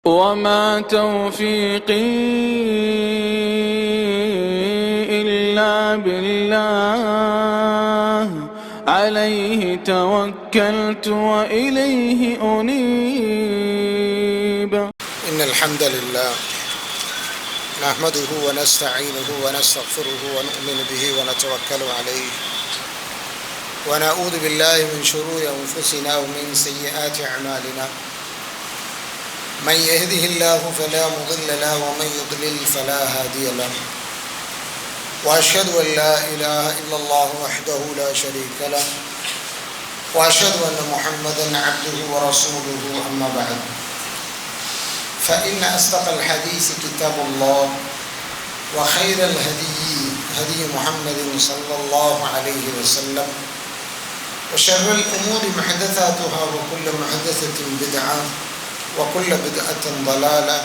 وما توفيقي إلا بالله عليه توكلت وإليه أنيب. إن الحمد لله نحمده ونستعينه ونستغفره ونؤمن به ونتوكل عليه ونعوذ بالله من شرور أنفسنا ومن سيئات أعمالنا. من يهده الله فلا مضل له ومن يضلل فلا هادي له. وأشهد أن لا إله إلا الله وحده لا شريك له وأشهد أن محمدا عبده ورسوله. أما بعد، فإن أصدق الحديث كتاب الله وخير الهدي هدي محمد صلى الله عليه وسلم وشر الأمور محدثاتها وكل محدثة بدعة وكل بدعة ضلالة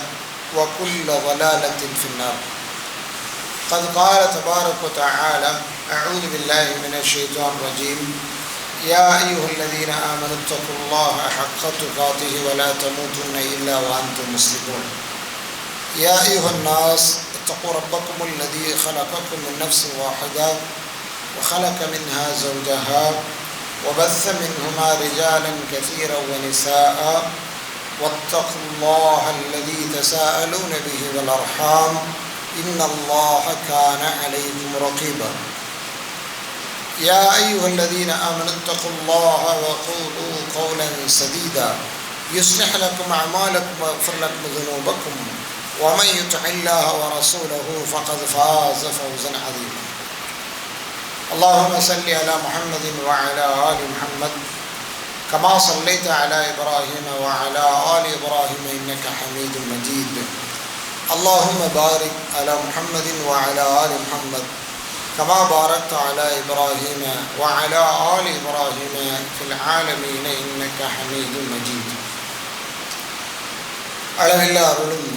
وكل ضلالة في النار. قد قال تبارك وتعالى: أعوذ بالله من الشيطان الرجيم. يا أيها الذين آمنوا اتقوا الله حق تقاته ولا تموتن إلا وأنتم مسلمون. يا أيها الناس اتقوا ربكم الذي خلقكم من نفس واحدة وخلق منها زوجها وبث منهما رجالا كثيرا ونساء واتقوا الله الذي تساءلون به والأرحام إن الله كان عليكم رقيبا. يا أيها الذين آمنوا اتقوا الله وقولوا قولا سديدا يصلح لكم أعمالكم ويغفر لكم ذنوبكم ومن يطع الله ورسوله فقد فاز فوزا عظيما. اللهم صل على محمد وعلى آل محمد كما صليت على إبراهيم وعلى آل إبراهيم إنك حميد مجيد. اللهم بارك على محمد وعلى آل محمد كما باركت على إبراهيم وعلى آل إبراهيم في العالمين إنك حميد مجيد. அளவில்லா அருளும்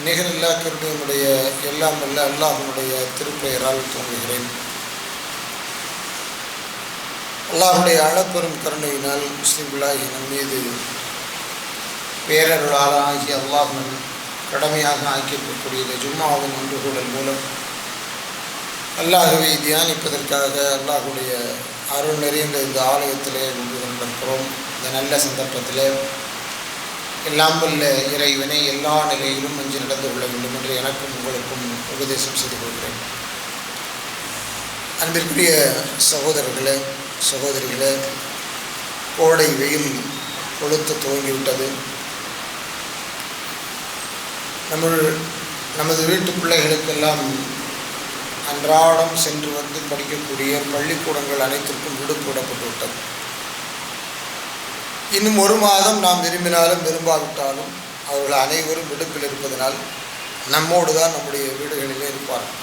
நிகரில்லா கிருபையுடைய எல்லாம் வல்ல அல்லாஹ்வுடைய திருப்பெயரால் துவங்குகிறேன். அல்லாஹ்வுடைய அளப்பெரும் கருணையினால் முஸ்லிம்களாகி நம் மீது பேரருளாளாகிய அல்லாஹ் கடமையாக ஆக்கியிருக்கக்கூடிய ஜும்மாவின் ஒன்றுகூடல் மூலம் அல்லாஹ்வை தியானிப்பதற்காக அல்லாஹ்வுடைய அருள் நிறைந்த இந்த ஆலயத்திலே ஒன்று கொண்டிருக்கிறோம். இந்த நல்ல சந்தர்ப்பத்திலே எல்லாம் வல்ல இறைவனை எல்லா நிலையிலும் அஞ்சு நடந்து கொள்ள வேண்டும் என்று எனக்கும் உங்களுக்கும் உபதேசம் செய்து கொள்கிறேன். அன்பிற்குரிய சகோதரர்களே, சகோதரிகளே, கோடை வெயில் கொளுத்து துவங்கிவிட்டது. நமது வீட்டு பிள்ளைகளுக்கெல்லாம் அன்றாடம் சென்று வந்து படிக்கக்கூடிய பள்ளிக்கூடங்கள் அனைத்திற்கும் விடுப்பு விடப்பட்டு விட்டது. இன்னும் ஒரு மாதம் நாம் விரும்பினாலும் விரும்பாவிட்டாலும் அவர்கள் அனைவரும் விடுப்பில் இருப்பதனால் நம்மோடு தான் நம்முடைய வீடுகளிலே இருப்பார்கள்.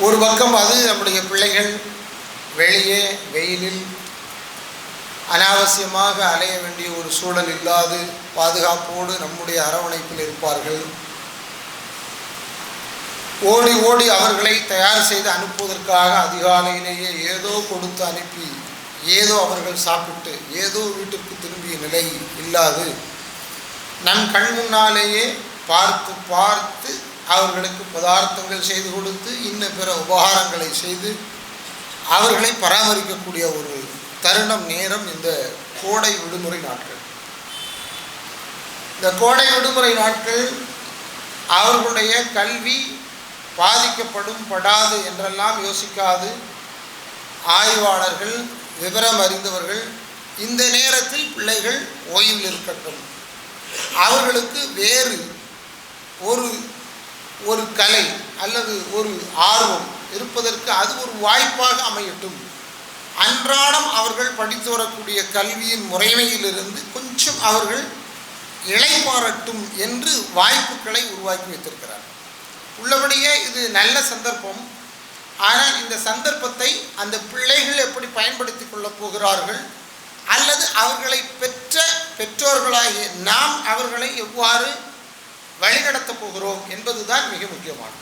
ஒரு பக்கம் அது நம்முடைய பிள்ளைகள் வெளியே வெயிலில் அனாவசியமாக அலைய வேண்டிய ஒரு சூழல் இல்லாது பாதுகாப்போடு நம்முடைய அரவணைப்பில் இருப்பார்கள். ஓடி ஓடி அவர்களை தயார் செய்து அனுப்புவதற்காக அதிகாலையிலேயே ஏதோ கொடுத்து அனுப்பி ஏதோ அவர்கள் சாப்பிட்டு ஏதோ வீட்டிற்கு திரும்பிய நிலை இல்லாது நம் கண் முன்னாலேயே பார்த்து பார்த்து அவர்களுக்கு பதார்த்தங்கள் செய்து கொடுத்து இன்னும் பிற உபகாரங்களை செய்து அவர்களை பராமரிக்கக்கூடிய ஒரு தருணம் நேரம் இந்த கோடை விடுமுறை நாட்கள். இந்த கோடை விடுமுறை நாட்கள் அவர்களுடைய கல்வி பாதிக்கப்படும் படாது என்றெல்லாம் யோசிக்காது ஆய்வாளர்கள், விவரம் அறிந்தவர்கள் இந்த நேரத்தில் பிள்ளைகள் ஓய்வில் இருக்கட்டும், அவர்களுக்கு வேறு ஒரு கலை அல்லது ஒரு ஆர்வம் இருப்பதற்கு அது ஒரு வாய்ப்பாக அமையட்டும், அன்றாடம் அவர்கள் படித்து வரக்கூடிய கல்வியின் முறைமையிலிருந்து கொஞ்சம் அவர்கள் இளைப்பாறட்டும் என்று வாய்ப்புகளை உருவாக்கி வைத்திருக்கிறார். உள்ளபடியே இது நல்ல சந்தர்ப்பம். ஆனால் இந்த சந்தர்ப்பத்தை அந்த பிள்ளைகள் எப்படி பயன்படுத்தி கொள்ளப் போகிறார்கள் அல்லது அவர்களை பெற்ற பெற்றோர்களாகிய நாம் அவர்களை எவ்வாறு வழிநடத்தப் போகிறோம் என்பதுதான் மிக முக்கியமானது.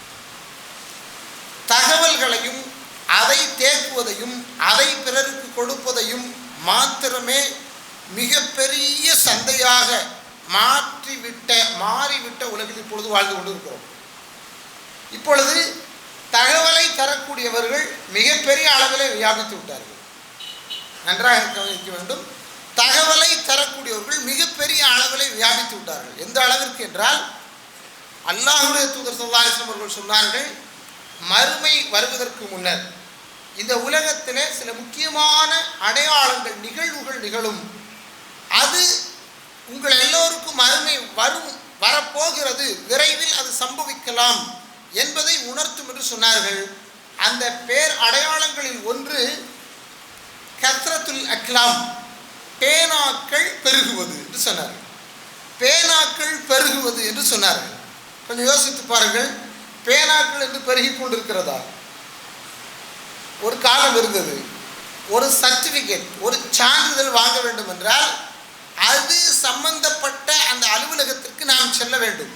தகவல்களையும் அதை தேக்குவதையும் அதை பிறருக்கு கொடுப்பதையும் மாத்திரமே மிகப்பெரிய சந்தையாக மாறிவிட்ட உலகில் இப்பொழுது வாழ்ந்து கொண்டு இருக்கிறோம். இப்பொழுது தகவலை தரக்கூடியவர்கள் மிகப்பெரிய அளவில் வியாபித்து விட்டார்கள். நன்றாக கவனிக்க வேண்டும். தகவலை தரக்கூடியவர்கள் மிகப்பெரிய அளவில் வியாபித்து விட்டார்கள். எந்த அளவிற்கு என்றால், அல்லாஹ்வுடைய தூதர் ஸல்லல்லாஹு அலைஹி வஸல்லம் அவர்கள் சொன்னார்கள், மறுமை வருவதற்கு முன்னர் இந்த உலகத்திலே சில முக்கியமான அடையாளங்கள், நிகழ்வுகள் நிகழும். அது உங்கள் எல்லோருக்கும் மறுமை வரப்போகிறது, விரைவில் அது சம்பவிக்கலாம் என்பதை உணர்த்தும் என்று சொன்னார்கள். அந்த பேர் அடையாளங்களில் ஒன்று கத்ரத்துல் அக்லாம், பேனாக்கள் பெருகுவது என்று சொன்னார்கள். பேனாக்கள் பெருகுவது என்று சொன்னார்கள். கொஞ்சம் யோசித்து பாருங்கள். பேனாக்கள் என்று பெருகி கொண்டிருக்கிறதா? ஒரு காலம் இருந்தது, ஒரு சர்டிஃபிகேட், ஒரு சான்றிதழ் வாங்க வேண்டும் என்றால் அது சம்பந்தப்பட்ட அந்த அலுவலகத்திற்கு நாம் செல்ல வேண்டும்.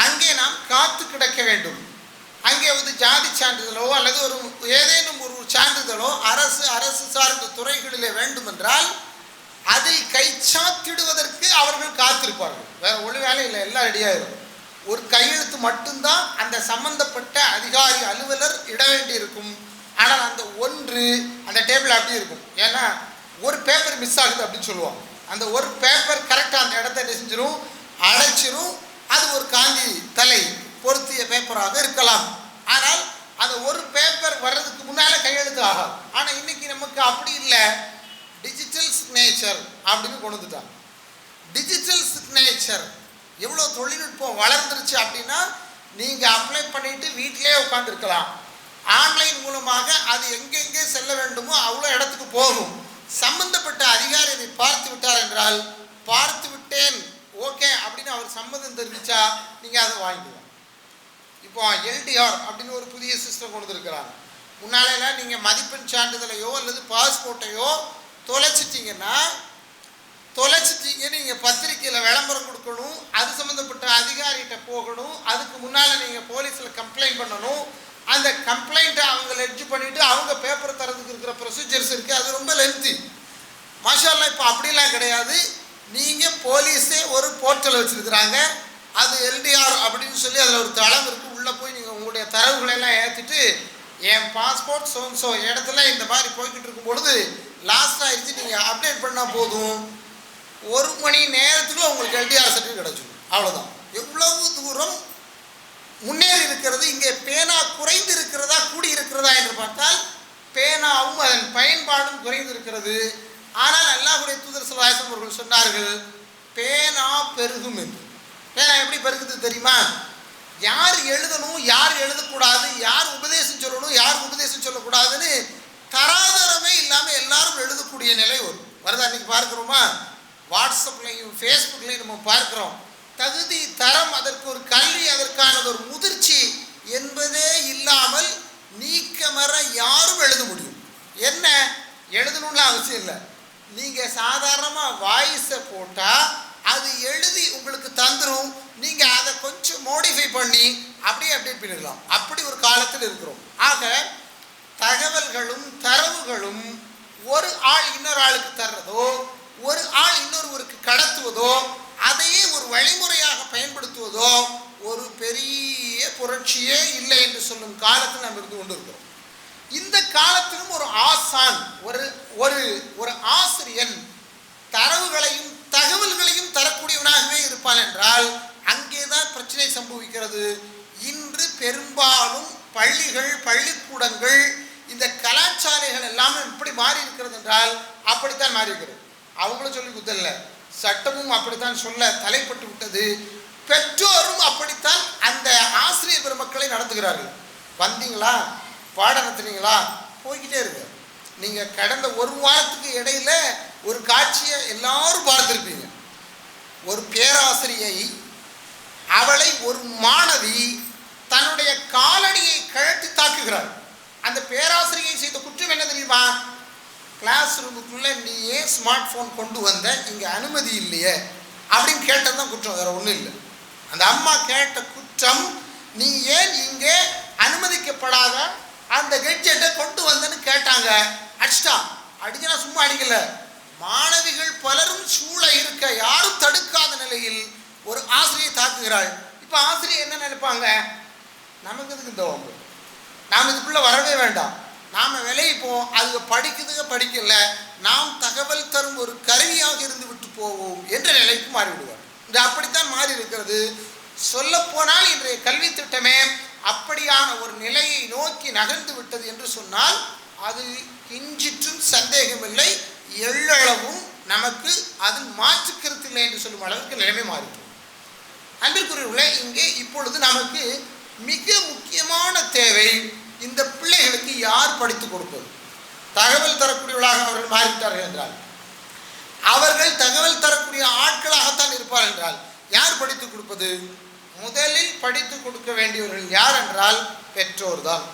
அங்கே நாம் காத்து கிடக்க வேண்டும். அங்கே ஒரு ஜாதி சான்றிதழோ அல்லது ஏதேனும் ஒரு சான்றிதழோ அரசு சார்ந்த துறைகளிலே வேண்டும் என்றால் அதில் கைச்சாத்திடுவதற்கு அவர்கள் காத்திருப்பார்கள். வேற ஒரு வேலை இல்லை, எல்லாம் ரெடியாகிடும். ஒரு கையெழுத்து மட்டும்தான் அந்த சம்பந்தப்பட்ட அதிகாரி அலுவலர் இட வேண்டி இருக்கும். ஆனால் அந்த அந்த டேபிள் அப்படி இருக்கும். ஏன்னா ஒரு பேப்பர் மிஸ் ஆகுது அப்படின்னு சொல்லுவாங்க. அந்த ஒரு பேப்பர் கரெக்டாக அந்த இடத்த என்ன செஞ்சிடும், அடைச்சிரும். அது ஒரு காந்தி தலை பொருத்திய பேப்பராக இருக்கலாம். ஆனால் அந்த ஒரு பேப்பர் வர்றதுக்கு முன்னால் கையெழுத்து ஆகும். ஆனால் இன்னைக்கு நமக்கு அப்படி இல்லை, டிஜிட்டல் சிக்னேச்சர் அப்படின்னு கொண்டு வந்துட்டாங்க. டிஜிட்டல் சிக்னேச்சர் எவ்வளோ தொழில்நுட்பம் வளர்ந்துருச்சு அப்படின்னா, நீங்கள் அப்ளை பண்ணிட்டு வீட்டிலே உட்காந்துருக்கலாம். ஆன்லைன் மூலமாக அது எங்கெங்கே செல்ல வேண்டுமோ அவ்வளோ இடத்துக்கு போகும். சம்பந்தப்பட்ட அதிகாரி அதை பார்த்து விட்டார் என்றால், பார்த்து விட்டேன் ஓகே அப்படின்னு அவர் சம்மதம் தெரிவித்தா நீங்கள் அதை வாங்கிக்கலாம். இப்போ எல்டிஆர் அப்படின்னு ஒரு புதிய சிஸ்டம் கொண்டு இருக்கிறாங்க. முன்னாலெல்லாம் நீங்கள் மதிப்பெண் சான்றிதழையோ அல்லது பாஸ்போர்ட்டையோ தொலைச்சிட்டிங்கன்னு நீங்கள் பத்திரிக்கையில் விளம்பரம் கொடுக்கணும். அது சம்மந்தப்பட்ட அதிகாரிகிட்ட போகணும். அதுக்கு முன்னால் நீங்கள் போலீஸில் கம்ப்ளைண்ட் பண்ணணும். அந்த கம்ப்ளைண்ட்டை அவங்க லெட்ஜ் பண்ணிவிட்டு அவங்க பேப்பர் தரதுக்கு இருக்கிற ப்ரொசீஜர்ஸ் இருக்குது. அது ரொம்ப லென்த்தி. மாஷா அல்லாஹ் இப்போ அப்படிலாம் கிடையாது. நீங்கள் போலீஸே ஒரு போர்ட்டல் வச்சுருக்குறாங்க. அது எல்டிஆர் அப்படின்னு சொல்லி அதில் ஒரு தளம் இருக்குது. உள்ளே போய் நீங்கள் உங்களுடைய தரவுகளெல்லாம் ஏற்றிட்டு, என் பாஸ்போர்ட் ஸோ இடத்துல இந்த மாதிரி போய்கிட்டு இருக்கும் பொழுது லாஸ்ட் ஆகிடுச்சு, நீங்கள் அப்டேட் பண்ணால் போதும், 1 மணி நேரத்துக்குள்ள உங்களுக்கு எல்டிஆர் சர்டிஃபிகேட் கிடச்சிடும். அவ்வளோதான். எவ்வளவு தூரம் முன்னேறி இருக்கிறது. இங்கே பேனா குறைந்து இருக்கிறதா கூடி இருக்கிறதா என்று பார்த்தால் பேனாவும் அதன் பயன்பாடும் குறைந்து இருக்கிறது. ஆனால் அல்லாஹ்வுடைய தூதர் ஸல்லல்லாஹு அலைஹி வஸல்லம் அவர்கள் சொன்னார்கள், பேனா பெருகும் என்று. பேனா எப்படி பெருகுது தெரியுமா? யார் எழுதணும், யார் எழுதக்கூடாது, யார் உபதேசம் சொல்லணும், யார் உபதேசம் சொல்லக்கூடாதுன்னு தராதரமே இல்லாமல் எல்லாரும் எழுதக்கூடிய நிலை வருதா? இன்னைக்கு பார்க்குறோமா? வாட்ஸ்அப்லையும் ஃபேஸ்புக்லையும் நம்ம பார்க்குறோம். தகுதி, தரம், அதற்கு ஒரு கல்வி, அதற்கானது ஒரு முதிர்ச்சி என்பதே இல்லாமல் நீக்கமற யாரும் எழுத முடியும். என்ன எழுதணும்னு அவசியம் இல்லை. நீங்கள் சாதாரணமாக வாய்ஸை போட்டால் அது எழுதி உங்களுக்கு தந்துடும். நீங்கள் அதை கொஞ்சம் மோடிஃபை பண்ணி அப்படியே அப்டேட் பண்ணிடலாம். அப்படி ஒரு காலத்தில் இருக்கிறோம். ஆக தகவல்களும் தரவுகளும் ஒரு ஆள் இன்னொரு ஆளுக்கு தர்றதோ, ஒரு ஆள் இன்னொருவருக்கு கடத்துவதோ, அதையே ஒரு வழிமுறையாக பயன்படுத்துவதோ ஒரு பெரிய புரட்சியே இல்லை என்று சொல்லும் காலத்தில் நாம் இருந்து கொண்டு இருக்கிறோம். இந்த காலத்திலும் ஒரு ஆசான், ஒரு ஆசிரியன் தரவுகளையும் தகவல்களையும் தரக்கூடியவனாகவே இருப்பான் என்றால் அங்கேதான் பிரச்சனை சம்பவிக்கிறது. இன்று பெரும்பாலும் பள்ளிகள், பள்ளிக்கூடங்கள், இந்த கலாச்சாரங்கள் எல்லாமே இப்படி மாறி இருக்கிறது என்றால் அப்படித்தான் மாறி இருக்கிறது. அவங்களும் சொல்லி குத்தல்ல, சட்டமும் அப்படித்தான் சொல்ல தலைப்பட்டு விட்டது. பெற்றோரும் அப்படித்தான் அந்த ஆசிரியர் பெருமக்களை நடத்துகிறார்கள். வந்தீங்களா, பாடம் நடத்துனீங்களா, போய்கிட்டே இருக்கு. நீங்கள் கடந்த 1 வாரத்துக்கு இடையில ஒரு காட்சியை எல்லாரும் பார்த்துருப்பீங்க. ஒரு பேராசிரியை, அவளை ஒரு மாணவி தன்னுடைய காலடியை கழட்டி தாக்குகிறாள். அந்த பேராசிரியை செய்த குற்றம் என்ன தெரியுமா? கிளாஸ் ரூமுக்குள்ளே நீ ஏன் ஸ்மார்ட் ஃபோன் கொண்டு வந்த, இங்கே அனுமதி இல்லையே அப்படின்னு கேட்டது தான் குற்றம், வேறு ஒன்றும் இல்லை. அந்த அம்மா கேட்ட குற்றம், நீ ஏன் இங்கே அனுமதிக்கப்படாத அந்த கெட்ஜெட்டை கொண்டு வந்தேன்னு கேட்டாங்க. அடிச்சிட்டா. அடிச்சுனா சும்மா அடிக்கல, மாணவிகள் பலரும் சூழ இருக்க யாரும் தடுக்காத நிலையில் ஒரு ஆசிரியை தாக்குகிறாள். இப்போ ஆசிரியர் என்ன நினைப்பாங்க? நமக்கு இதுக்கு இந்த வம்பு, நாம் இதுக்குள்ள வரவே வேண்டாம், நாம் விளையிப்போம், அது படிக்குதுங்க படிக்கல, நாம் தகவல் தரும் ஒரு கருவியாக இருந்து விட்டு போவோம் என்ற நிலைக்கு மாறிவிடுவார். இது அப்படித்தான் மாறி இருக்கிறது. சொல்ல போனால் இன்றைய கல்வி திட்டமே அப்படியான ஒரு நிலையை நோக்கி நகர்ந்து விட்டது என்று சொன்னால் அதில் கிஞ்சிற்றும் சந்தேகமில்லை, எள்ளளவும் நமக்கு அதில் மாற்றுக்கருத்தில்லை என்று சொல்லும் அளவுக்கு நிலைமை மாறிவிடும். அன்பிற்குரியவர்களே, இங்கே இப்பொழுது நமக்கு மிக முக்கியமான தேவை, இந்த பிள்ளைகளுக்கு யார் படித்துக் கொடுப்பது? தகவல் தரக்கூடியவர்களாக அவர்கள் மாறிவிட்டார்கள் என்றால், அவர்கள் தகவல் தரக்கூடிய ஆட்களாகத்தான் இருப்பார்கள் என்றால் யார் படித்துக் கொடுப்பது? முதலில் படித்துக் கொடுக்க வேண்டியவர்கள் யார் என்றால் பெற்றோர் தான்.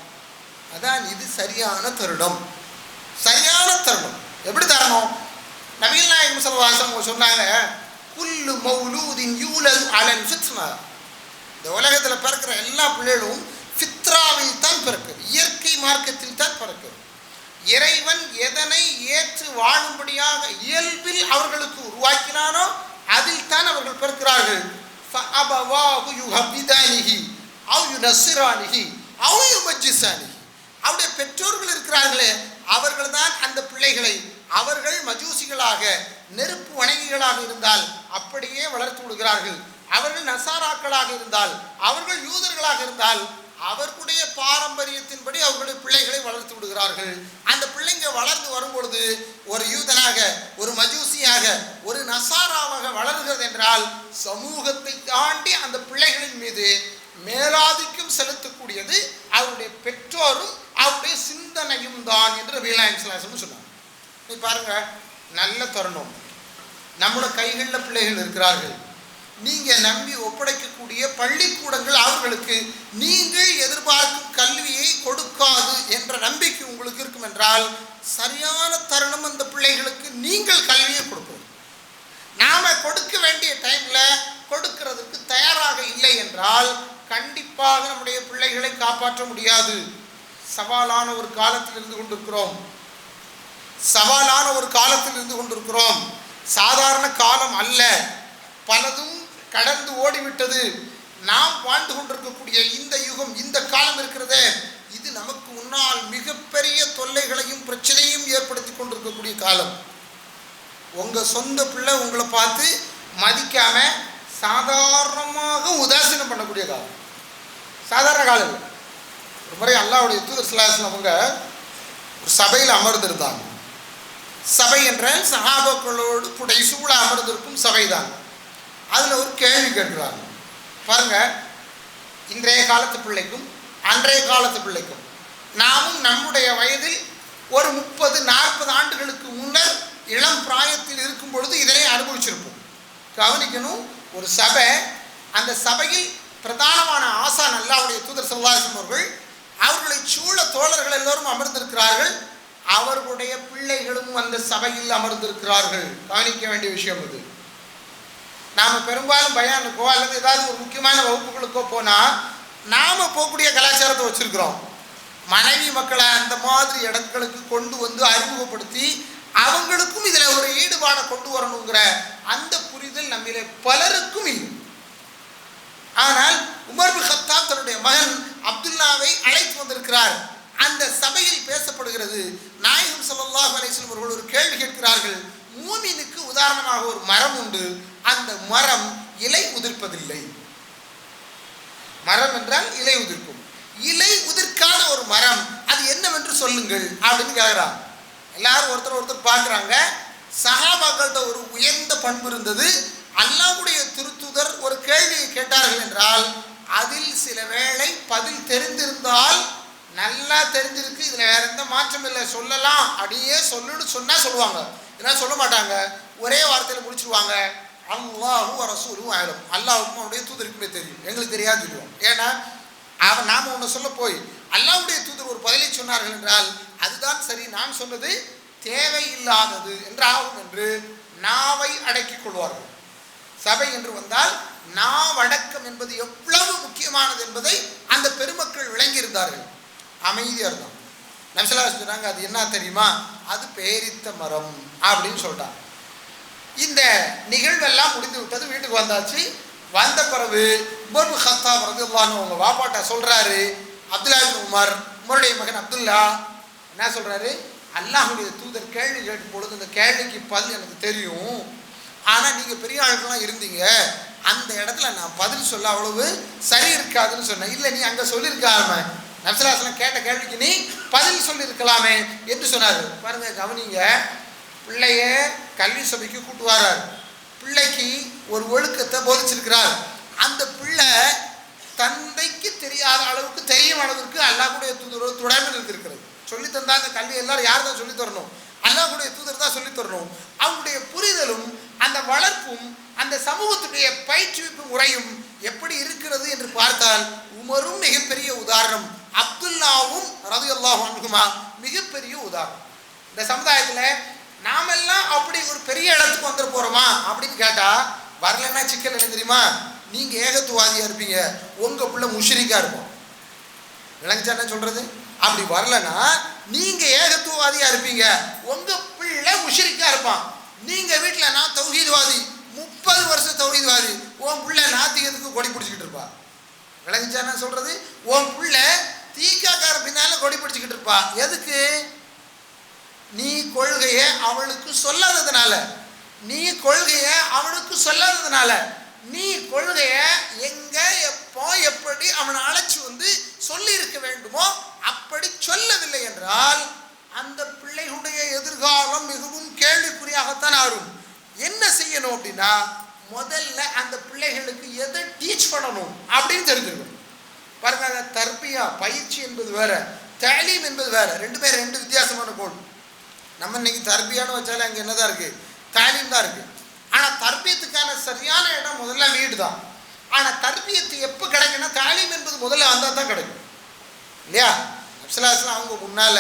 அதான் இது சரியான தருணம். சரியான தருணம் எப்படி தரணும்? நபிகள் நாயகம் ஸல்லல்லாஹு அலைஹி வஸல்லம் சொன்னாங்க, குல்லு மௌலூதின் யூலது அலல் ஃபித்ரா. இந்த உலகத்தில் பிறக்கிற எல்லா பிள்ளைகளும் ஃபித்ராவில் தான் பிறக்குது, இயற்கை மார்க்கத்தில் தான் பிறக்குது. இறைவன் எதனை ஏற்று வாழும்படியாக இயல்பில் அவர்களுக்கு உருவாக்கினானோ அதில் தான் அவர்கள் பிறக்கிறார்கள். ஃபஅபவாஹு யுஹப்பிதானிஹி அவ் யுனஸ்ஸிரானிஹி அவ் யுமஜ்ஜிசானிஹி. அவருடைய பெற்றோர்கள் இருக்கிறார்களே, அவர்கள் தான் அந்த பிள்ளைகளை, அவர்கள் மஜூசிகளாக நெருப்பு வணங்கிகளாக இருந்தால் அப்படியே வளர்த்து விடுகிறார்கள். அவர்கள் நசாராக்களாக இருந்தால், அவர்கள் யூதர்களாக இருந்தால் அவர்களுடைய பாரம்பரியத்தின்படி அவர்களுடைய பிள்ளைகளை வளர்த்து விடுகிறார்கள். அந்த பிள்ளைங்க வளர்ந்து வரும்பொழுது ஒரு யூதனாக, ஒரு மஜூசியாக, ஒரு நசாராவாக வளர்கிறது என்றால் சமூகத்தை தாண்டி அந்த பிள்ளைகளின் மீது மேலாதிக்கம் செலுத்தக்கூடியது அவருடைய பெற்றோரும் அவருடைய சிந்தனையும் தான் என்று நபிகள் நாயகம் ஸல்லல்லாஹு அலைஹி வஸல்லம் சொன்னாங்க. நீ பாருங்க, நல்ல தருணம், நம்முடைய கைகளில் பிள்ளைகள் இருக்கிறார்கள். நீங்கள் நம்பி ஒப்படைக்கக்கூடிய பள்ளிக்கூடங்கள் அவர்களுக்கு நீங்கள் எதிர்பார்க்கும் கல்வியை கொடுக்காது என்ற நம்பிக்கை உங்களுக்கு இருக்கும் என்றால் சரியான தருணம் அந்த பிள்ளைகளுக்கு நீங்கள் கல்வியை கொடுக்கணும். நாம் கொடுக்க வேண்டிய டைமில் கொடுக்கிறதுக்கு தயாராக இல்லை என்றால் கண்டிப்பாக நம்முடைய பிள்ளைகளை காப்பாற்ற முடியாது. சவாலான ஒரு காலத்தில் இருந்து கொண்டிருக்கிறோம். சவாலான ஒரு காலத்தில் இருந்து கொண்டிருக்கிறோம். சாதாரண காலம் அல்ல, பலதும் கடந்து ஓடிவிட்டது. நாம் வாழ்ந்து கொண்டிருக்கக்கூடிய இந்த யுகம், இந்த காலம் இருக்கிறதே, இது நமக்கு முன்னால் மிகப்பெரிய தொல்லைகளையும் பிரச்சனையும் ஏற்படுத்தி கொண்டிருக்கக்கூடிய காலம். உங்கள் சொந்த பிள்ளை உங்களை பார்த்து மதிக்காம சாதாரணமாக உதாசீனம் பண்ணக்கூடிய காலம். சாதாரண காலம் இல்லை. ஒரு முறை அல்லாஹ்வுடைய தூதர் ஸல்லல்லாஹு அலைஹி வஸல்லம் அவங்க ஒரு சபையில் அமர்ந்திருந்தாங்க. சபை என்ற சஹாபாக்களோடு புடை சூழ அமர்ந்திருக்கும் சபைதான். அதில் ஒரு கேள்வி கேட்கிறாங்க. பாருங்க, இன்றைய காலத்து பிள்ளைக்கும் அன்றைய காலத்து பிள்ளைக்கும் நாமும் நம்முடைய வயதில் ஒரு 30-40 ஆண்டுகளுக்கு முன்னர் இளம் பிராயத்தில் இருக்கும் பொழுது இதனை அனுபவிச்சிருப்போம். கவனிக்கணும், ஒரு சபை, அந்த சபையில் பிரதானமான ஆசான் அல்லாஹ்வுடைய தூதர் ஸல்லல்லாஹு அலைஹி வஸல்லம் அவர்களை சூழ தோழர்கள் எல்லோரும் அமர்ந்திருக்கிறார்கள். அவர்களுடைய பிள்ளைகளும் அந்த சபையில் அமர்ந்திருக்கிறார்கள். கவனிக்க வேண்டிய விஷயம் இது. நாம் பெரும்பாலும் பயானுக்கோ அல்லது ஏதாவது ஒரு முக்கியமான வகுப்புகளுக்கோ போனால் நாம் போகக்கூடிய கலாச்சாரத்தை வச்சுருக்கிறோம். மனைவி மக்களை அந்த மாதிரி இடங்களுக்கு கொண்டு வந்து அறிமுகப்படுத்தி அவங்களுக்கும் இதில் ஒரு ஈடுபாடை கொண்டு வரணுங்கிற அந்த புரிதல் நம்மிலே பலருக்கும் இல்லை. ஆனால் உமர் பின் கத்தாப் தன்னுடைய மகன் அப்துல்லாவை அழைத்து வந்திருக்கிறார். அந்த சபையில் பேசப்படுகிறது. நாயகம் ஸல்லல்லாஹு அலைஹி வஸல்லம் அவர்கள் ஒரு கேள்வி கேட்கிறார்கள். மூமினுக்கு உதாரணமாக ஒரு மரம் உண்டு, அந்த மரம் இலை உதிர்ப்பதில்லை. மரம் என்றால் இலை உதிர்க்கும். இலை உதிர்க்காத ஒரு மரம் அது என்னவென்று சொல்லுங்கள் அப்படின்னு கேட்கிறாங்க. எல்லாரும் ஒருத்தர் பார்க்குறாங்க. சஹாபாக்கள்கிட்ட ஒரு உயர்ந்த பண்பு இருந்தது. அல்லாஹ்வுடைய திருத்தூதர் ஒரு கேள்வியை கேட்டார்கள் என்றால் அதில் சில வேளை பதில் தெரிந்திருந்தால் நல்லா தெரிஞ்சிருக்கு, இதில் வேற எந்த மாற்றம் இல்லை, சொல்லலாம், அப்படியே சொல்லுன்னு சொன்னால் சொல்லுவாங்க. இதெல்லாம் சொல்ல மாட்டாங்க, ஒரே வார்த்தையில் முடிச்சுடுவாங்க. அல்லாஹு ரசூலுஹு அலம், அல்லாஹ்வுக்கும் அவருடைய தூதருக்குமே தெரியும், எங்களுக்கு தெரியாது சொல்லுவோம். ஏன்னா நாம் ஒன்று சொல்ல போய் அல்லாஹ்வுடைய தூதர் ஒரு பதிலை சொன்னார்கள் என்றால் அதுதான் சரி, நான் சொன்னது தேவையில்லாதது என்று ஆகும் என்று நாவை அடக்கிக் கொள்வார்கள். சபை என்று வந்தால் நாவடக்கம் என்பது எவ்வளவு முக்கியமானது என்பதை அந்த பெருமக்கள் விளங்கி இருந்தார்கள். அமைதியாக இருந்தாங்க. நபி ஸல்லல்லாஹு அலைஹி வஸல்லம் சொன்னாங்க, அது என்ன தெரியுமா, அது பேரித்த மரம், அப்படின்னு சொல்லிட்டாங்க. இந்த நிகழ்வெல்லாம் முடிந்து விட்டது. வீட்டுக்கு வந்தாச்சு. வந்த பிறகு உமர் பின் கத்தாப் ரலியல்லாஹு அன்ஹு அவங்க வாப்பாட்ட சொல்றாரு, அப்துல்லா பின் உமருடைய மகன் அப்துல்லா என்ன சொல்றாரு, அல்லாஹ்வுடைய தூதர் கேள்வி கேட்கும் பொழுது இந்த கேள்விக்கு பதில் எனக்கு தெரியும், ஆனா நீங்க பெரிய ஆட்கள்லாம் இருந்தீங்க, அந்த இடத்துல நான் பதில் சொல்ல அவ்வளவு சரி இருக்காதுன்னு சொன்னேன். இல்லை, நீ அங்க சொல்லியிருக்காம நபிஸல்லல்லாஹு கேட்ட கேள்விக்கு நீ பதில் சொல்லியிருக்கலாமே என்று சொன்னார். பாருங்க, கவனிங்க. பிள்ளைய கல்வி சபைக்கு கூட்டு வர்றார். பிள்ளைக்கு ஒரு ஒழுக்கத்தை போதிச்சிருக்கிறார். அந்த பிள்ளை தந்தைக்கு தெரியாத அளவுக்கு தெரியும் அளவுக்கு அல்லாஹ்வுடைய தூதர் துடைமை இருக்கிறது. சொல்லி தந்தா அந்த கல்வி எல்லாரும் யார் தான் சொல்லி தரணும்? அல்லாஹ்வுடைய தூதர் தான் சொல்லி தரணும். அவங்களுடைய புரிதலும் அந்த வளர்ப்பும் அந்த சமூகத்துடைய பயிற்றுவிப்பு முறையும் எப்படி இருக்கிறது என்று பார்த்தால் உமரும் மிகப்பெரிய உதாரணம், அப்துல்லாவும் ரலியல்லாஹு அன்ஹுமா மிகப்பெரிய உதாரணம். இந்த சமுதாயத்தில் நாமெல்லாம் அப்படி ஒரு பெரிய இடத்துக்கு வந்துட போறோமா அப்படின்னு கேட்டா வரலன்னா சிக்கல் என்ன தெரியுமா? நீங்க ஏகத்துவாதியா இருப்பீங்க, உங்க பிள்ளை முஷ்ரிக்கா இருக்கும். விளங்குச்சா என்ன சொல்றது? அப்படி வரலன்னா நீங்க ஏகத்துவாதியா இருப்பீங்க, உங்க பிள்ளை முஷ்ரிக்கா இருப்பான். நீங்க வீட்டுல நான் தௌஹீத்வாதி, 30 வருஷம் தௌஹீத்வாதி, உன் பிள்ளை நாத்திகத்துக்கு கொடி பிடிச்சிக்கிட்டு இருப்பா. விளங்குச்சா என்ன சொல்றது? உன் பிள்ளை தீக்காக்கார பின்னால கொடி பிடிச்சிக்கிட்டு இருப்பா. எதுக்கு? நீ கொள்கையை அவளுக்கு சொல்லாததுனால, நீ கொள்கையை அவனுக்கு சொல்லாததுனால, நீ கொள்கைய எங்க எப்போ எப்படி அவனை அழைச்சி வந்து சொல்லி இருக்க வேண்டுமோ அப்படி சொல்லவில்லை என்றால் அந்த பிள்ளைகளுடைய எதிர்காலம் மிகவும் கேள்விக்குறியாகத்தான் ஆகும். என்ன செய்யணும் அப்படின்னா, முதல்ல அந்த பிள்ளைகளுக்கு எதை டீச் பண்ணணும் அப்படின்னு தெரிஞ்சுக்கணும். பாருங்க, தர்பியா பயிற்சி என்பது வேற, தலீம் என்பது வேற. ரெண்டு வித்தியாசமான கோல். நம்ம இன்னைக்கு தர்பியான்னு வச்சாலே அங்கே என்னதான் இருக்கு? தாலீம் தான் இருக்கு. ஆனால் தர்பியத்துக்கான சரியான இடம் முதல்ல வீடு தான். ஆனால் தர்பியத்து எப்போ கிடைக்குன்னா தாலீம் என்பது முதல்ல வந்தால் தான் கிடைக்கும், இல்லையா? நபிஸல்லல்லாஹு அவங்க முன்னால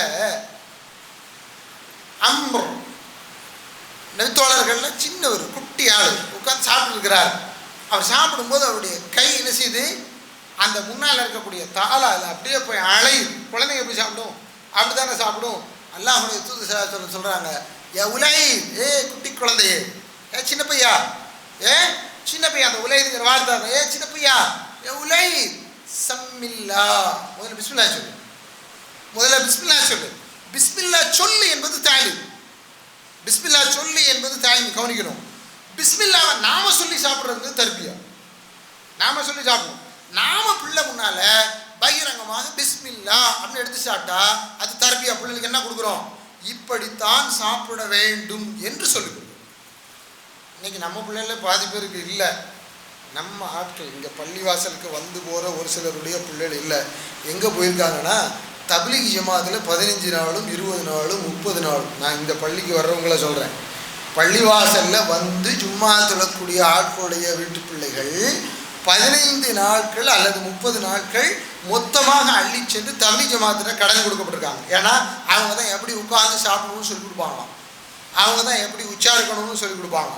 அம்ர் நபித்தோழர்கள்ல சின்னவர் குட்டி ஆள் உட்காந்து சாப்பிட்டு இருக்கிறார். அவர் சாப்பிடும்போது அவருடைய கை என்ன செய்யுது, அந்த முன்னால் இருக்கக்கூடிய தாளால் அப்படியே போய் அலையும். குழந்தைங்க எப்படி சாப்பிடும்? அப்படி தானே சாப்பிடும். அல்லாஹ்வுடைய தூதர் சொல்றாங்க, ஏ உலை, ஏ குட்டி குழந்தையே, ஏ சின்ன பையா, ஏ சின்ன பையா, அந்த உலைங்கிற வார்த்தை, ஏ சின்ன பையா, ஏ உலை சம்மில்லா, முதல்ல பிஸ்மில்லா சொல்லு, முதல்ல பிஸ்மில்லா சொல்லு. பிஸ்மில்லா சொல்லு என்பது தாலீம். பிஸ்மில்லா சொல்லு என்பது தாலீம். கவனிக்கணும். பிஸ்மில்லாவை நாம சொல்லி சாப்பிட்றது தர்பியா. நாம சொல்லி சாப்பிடணும். நாம பிள்ளை முன்னால பகிரங்கமாக பிஸ்மில்லா அப்படின்னு எடுத்து சாப்பிட்டா அது தர்பியா. பிள்ளைகளுக்கு என்ன கொடுக்குறோம்? இப்படித்தான் சாப்பிட வேண்டும் என்று சொல்லி கொடுக்குறோம். இன்னைக்கு நம்ம பிள்ளைகள பாதி பேருக்கு இல்லை. நம்ம ஆட்கள் இங்கே பள்ளிவாசலுக்கு வந்து போகிற ஒரு சிலருடைய பிள்ளைகள் இல்லை. எங்கே போயிருக்காங்கன்னா தப்லீக் ஜமாத்தில் 15 நாளும் 20 நாளும் 30 நாளும். நான் இந்த பள்ளிக்கு வர்றவங்கள சொல்கிறேன். பள்ளிவாசலில் வந்து ஜும்மா தொழக்கூடிய ஆட்களுடைய வீட்டு பிள்ளைகள் 15 நாட்கள் அல்லது 30 நாட்கள் மொத்தமாக அள்ளி சென்று தப்லீக் ஜமாத்தில் கடன் கொடுக்கப்பட்டிருக்காங்க. ஏன்னா அவங்க தான் எப்படி உட்கார்ந்து சாப்பிடணும்னு சொல்லி கொடுப்பாங்களாம், அவங்க தான் எப்படி உச்சாரிக்கணும்னு சொல்லி கொடுப்பாங்க,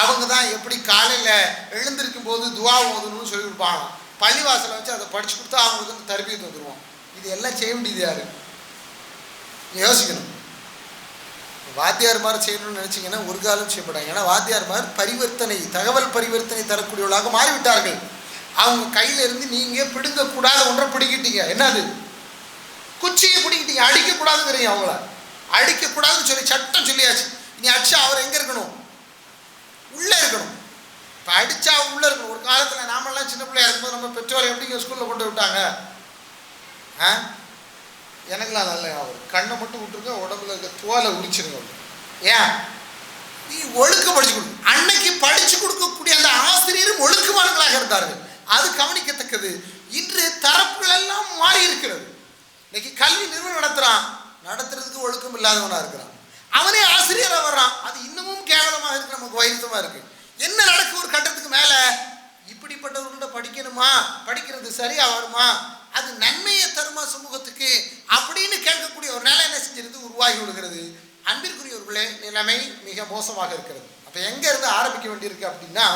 அவங்க தான் எப்படி காலையில் எழுந்திருக்கும் போது துவா ஓதணும்னு சொல்லி கொடுப்பாங்க. பள்ளிவாசலை வச்சு அதை படித்து கொடுத்தா அவங்களுக்கு வந்து தர்பியத்து வந்துடுவோம். இது எல்லாம் செய்ய வேண்டியது யாரு? யோசிக்கணும். வாத்தியார் மாதிரி செய்யணும்னு நினச்சிங்கன்னா ஒரு காலம் செய்யப்படாங்க. ஏன்னா வாத்தியார் மாதிரி பரிவர்த்தனை, தகவல் பரிவர்த்தனை தரக்கூடியவர்களாக மாறிவிட்டார்கள். அவங்க கையில இருந்து நீங்க பிடுங்கக்கூடாத ஒன்றை பிடிக்கிட்டீங்க. என்னது? குச்சியை பிடிக்கிட்டீங்க. அடிக்கக்கூடாதுங்கிறீங்க. அவங்கள அடிக்கக்கூடாதுன்னு சொல்லி சட்டம் சொல்லியாச்சு. நீ அடிச்சா அவர் எங்க இருக்கணும்? உள்ள இருக்கணும். இப்போ அடிச்சா அவர் உள்ள இருக்கணும். ஒரு காலத்தில் நாமெல்லாம் சின்ன பிள்ளையா இருக்கும்போது நம்ம பெற்றோரை எப்படிங்க ஸ்கூலில் கொண்டு விட்டாங்க? எனக்குலாம் நல்ல அவர் கண்ணை மட்டும் விட்டுருங்க, உடம்புல இருக்க தோலை உரிச்சிருங்க. ஏன்? நீ ஒழுக்க படிச்சு கொடு. அன்னைக்கு படிச்சு கொடுக்கக்கூடிய அந்த ஆசிரியரும் ஒழுக்கமானவர்களாக இருந்தார்கள். அது கவனிக்கத்தக்கது. இன்று தரப்புகள் எல்லாம் மாறி இருக்கிறது. இன்னைக்கு கல்வி நிறுவனம் நடத்துறதுக்கு ஒழுக்கம் இல்லாதவனா இருக்கிறான். அவனே ஆசிரியராக வர்றான். அது இன்னமும் கேவலமாக இருக்கு, நமக்கு வைரத்தமாக இருக்கு. என்ன நடக்கும்? ஒரு கட்டத்துக்கு மேல இப்படிப்பட்டவர்கள்ட்ட படிக்கணுமா, படிக்கிறது சரியா வருமா, அது நன்மையை தருமா சமூகத்துக்கு அப்படின்னு கேட்கக்கூடிய ஒரு நிலை என்ன செஞ்சிருந்து உருவாகி விடுகிறது. அன்பிற்குரியவர்களே, நிலைமை மிக மோசமாக இருக்கிறது. அப்போ எங்கே இருந்து ஆரம்பிக்க வேண்டியிருக்கு அப்படின்னா,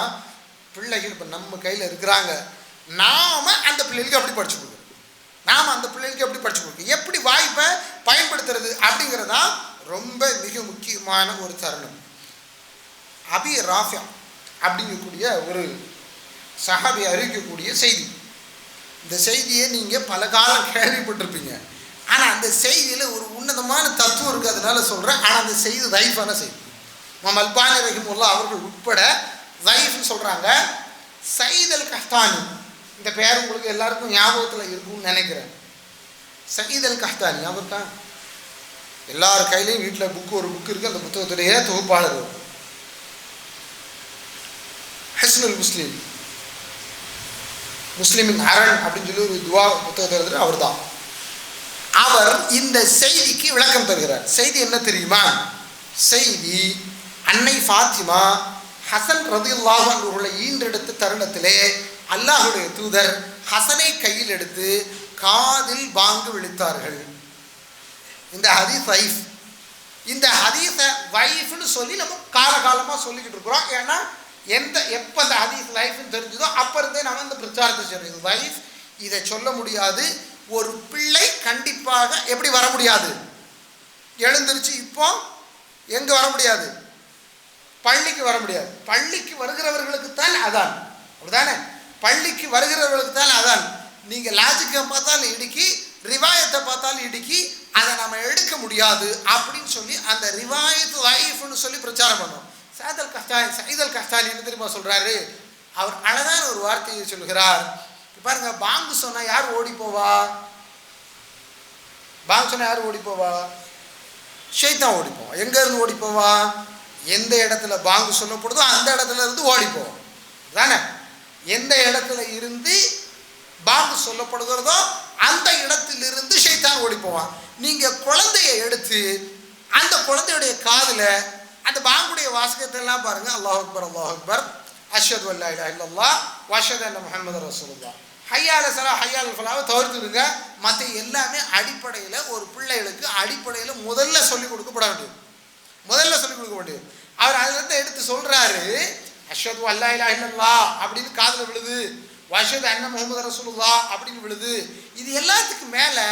பிள்ளைகள் இப்போ நம்ம கையில் இருக்கிறாங்க. நாம் அந்த பிள்ளைகளுக்கு அப்படி படிச்சு கொடுக்குறோம். நாம் அந்த பிள்ளைகளுக்கு எப்படி படிச்சு கொடுக்குறோம், எப்படி வாய்ப்பை பயன்படுத்துறது அப்படிங்கிறதா ரொம்ப மிக முக்கியமான ஒரு தருணம். அபி ராஃபியா அப்படிங்கக்கூடிய ஒரு சஹாபி அறிவிக்கக்கூடிய செய்தி. இந்த செய்தியை நீங்கள் பல காலம் கேள்விப்பட்டிருப்பீங்க. ஆனால் அந்த செய்தியில் ஒரு உன்னதமான தத்துவம் இருக்குது, அதனால சொல்கிறேன். ஆனால் அந்த செய்தி தைஃபான செய்தி. இமாம் அல்பானி ரஹிமஹுல்லாஹ் அவர்கள் உட்பட தைஃப்னு சொல்கிறாங்க. சயீத் அல் கஹ்தானி, இந்த பேர் உங்களுக்கு எல்லாருக்கும் ஞாபகத்தில் இருக்கும்னு நினைக்கிறேன். சயீத் அல் கஹ்தானி அவர் தான் எல்லார் கையிலையும் வீட்டில் ஒரு புக்கு இருக்குது. அந்த புத்தகத்துடைய தொகுப்பாளர் ஹஸ்னுல் முஸ்லீம், முஸ்லிமின் அரண் அப்படின்னு சொல்லி ஒரு துவா புத்தகத்தை எழுதுகிற அவர் தான். அவர் இந்த செய்திக்கு விளக்கம் தருகிறார். செய்தி என்ன தெரியுமா? செய்தி அன்னை ஃபாத்திமா ஹசன் ரலியல்லாஹு அன்ஹு அவர்களை ஈன்றெடுத்த தருணத்திலே அல்லாஹுடைய தூதர் ஹசனை கையில் எடுத்து காதில் பாங்கு விழித்தார்கள். இந்த ஹதீஸ் வைஃப். இந்த ஹதீஸை வைஃப்னு சொல்லி நம்ம காலகாலமாக சொல்லிக்கிட்டு இருக்கிறோம். ஏன்னா எப்போ அந்த ஹதீஸ் லைஃப்னு தெரிஞ்சதோ அப்போ இருந்தே நம்ம இந்த பிரச்சாரத்தை சொல்றோம். வைஃப் இதை சொல்ல முடியாது. ஒரு பிள்ளை கண்டிப்பாக எப்படி வர முடியாது? எழுந்திருச்சு இப்போ எங்கே வர முடியாது? பள்ளிக்கு வர முடியாது. பள்ளிக்கு வருகிறவர்களுக்கு தான் அதான், அப்படிதானே? பள்ளிக்கு வருகிறவர்களுக்கு தான் அதான். நீங்கள் லாஜிக்கை பார்த்தாலும் இடுக்கி, ரிவாயத்தை பார்த்தாலும் இடுக்கி, அதை நம்ம எடுக்க முடியாது அப்படின்னு சொல்லி அந்த ரிவாயத் லைஃப்னு சொல்லி பிரச்சாரம் பண்ணோம். சயீத் அல் கஹ்தானி என்ன தெரியுமா சொல்கிறாரு? அவர் அழகான ஒரு வார்த்தையை சொல்கிறார். பாருங்க, பாங்கு சொன்னா யார் ஓடி போவா? பாங்கு சொன்னா யார் ஓடி போவா? ஷைத்தான் ஓடி போவா. எங்க இருந்து ஓடி போவா? எந்த இடத்துல பாங்கு சொல்லப்படுதோ அந்த இடத்துல இருந்து ஓடி போவோம் தானே? எந்த இடத்துல இருந்து பாங்கு சொல்லப்படுகிறதோ அந்த இடத்திலிருந்து ஷைத்தான் ஓடி போவான். நீங்க குழந்தைய எடுத்து அந்த குழந்தையுடைய காதுல அந்த பாங்குடைய வாசகத்தை எல்லாம் பாருங்க. அல்லாஹ் அக்பர், அல்லாஹ் அக்பர், அஷ்ஹது அல்லா இலாஹா இல்லல்லாஹ் வ அஷ்ஹது அன்ன முஹம்மது ரசூலுல்லாஹ், ஹய்யால ஸலா ஹய்யால் ஃபலாஹ் தவிர்த்துடுங்க. மற்ற எல்லாமே அடிப்படையில் ஒரு பிள்ளைகளுக்கு அடிப்படையில் முதல்ல சொல்லிக் கொடுக்கப்பட வேண்டியது. முதல்ல சொல்லிக் கொடுக்க வேண்டியது. அவர் அதிலிருந்து எடுத்து சொல்றாரு, அஷ்ஹது அல்லா இலாஹா இல்லல்லாஹ் அப்படின்னு காதில் விழுது, வ அஷ்ஹது அன்ன முஹம்மது ரசூலுல்லாஹ் அப்படின்னு விழுது. இது எல்லாத்துக்கும் மேலே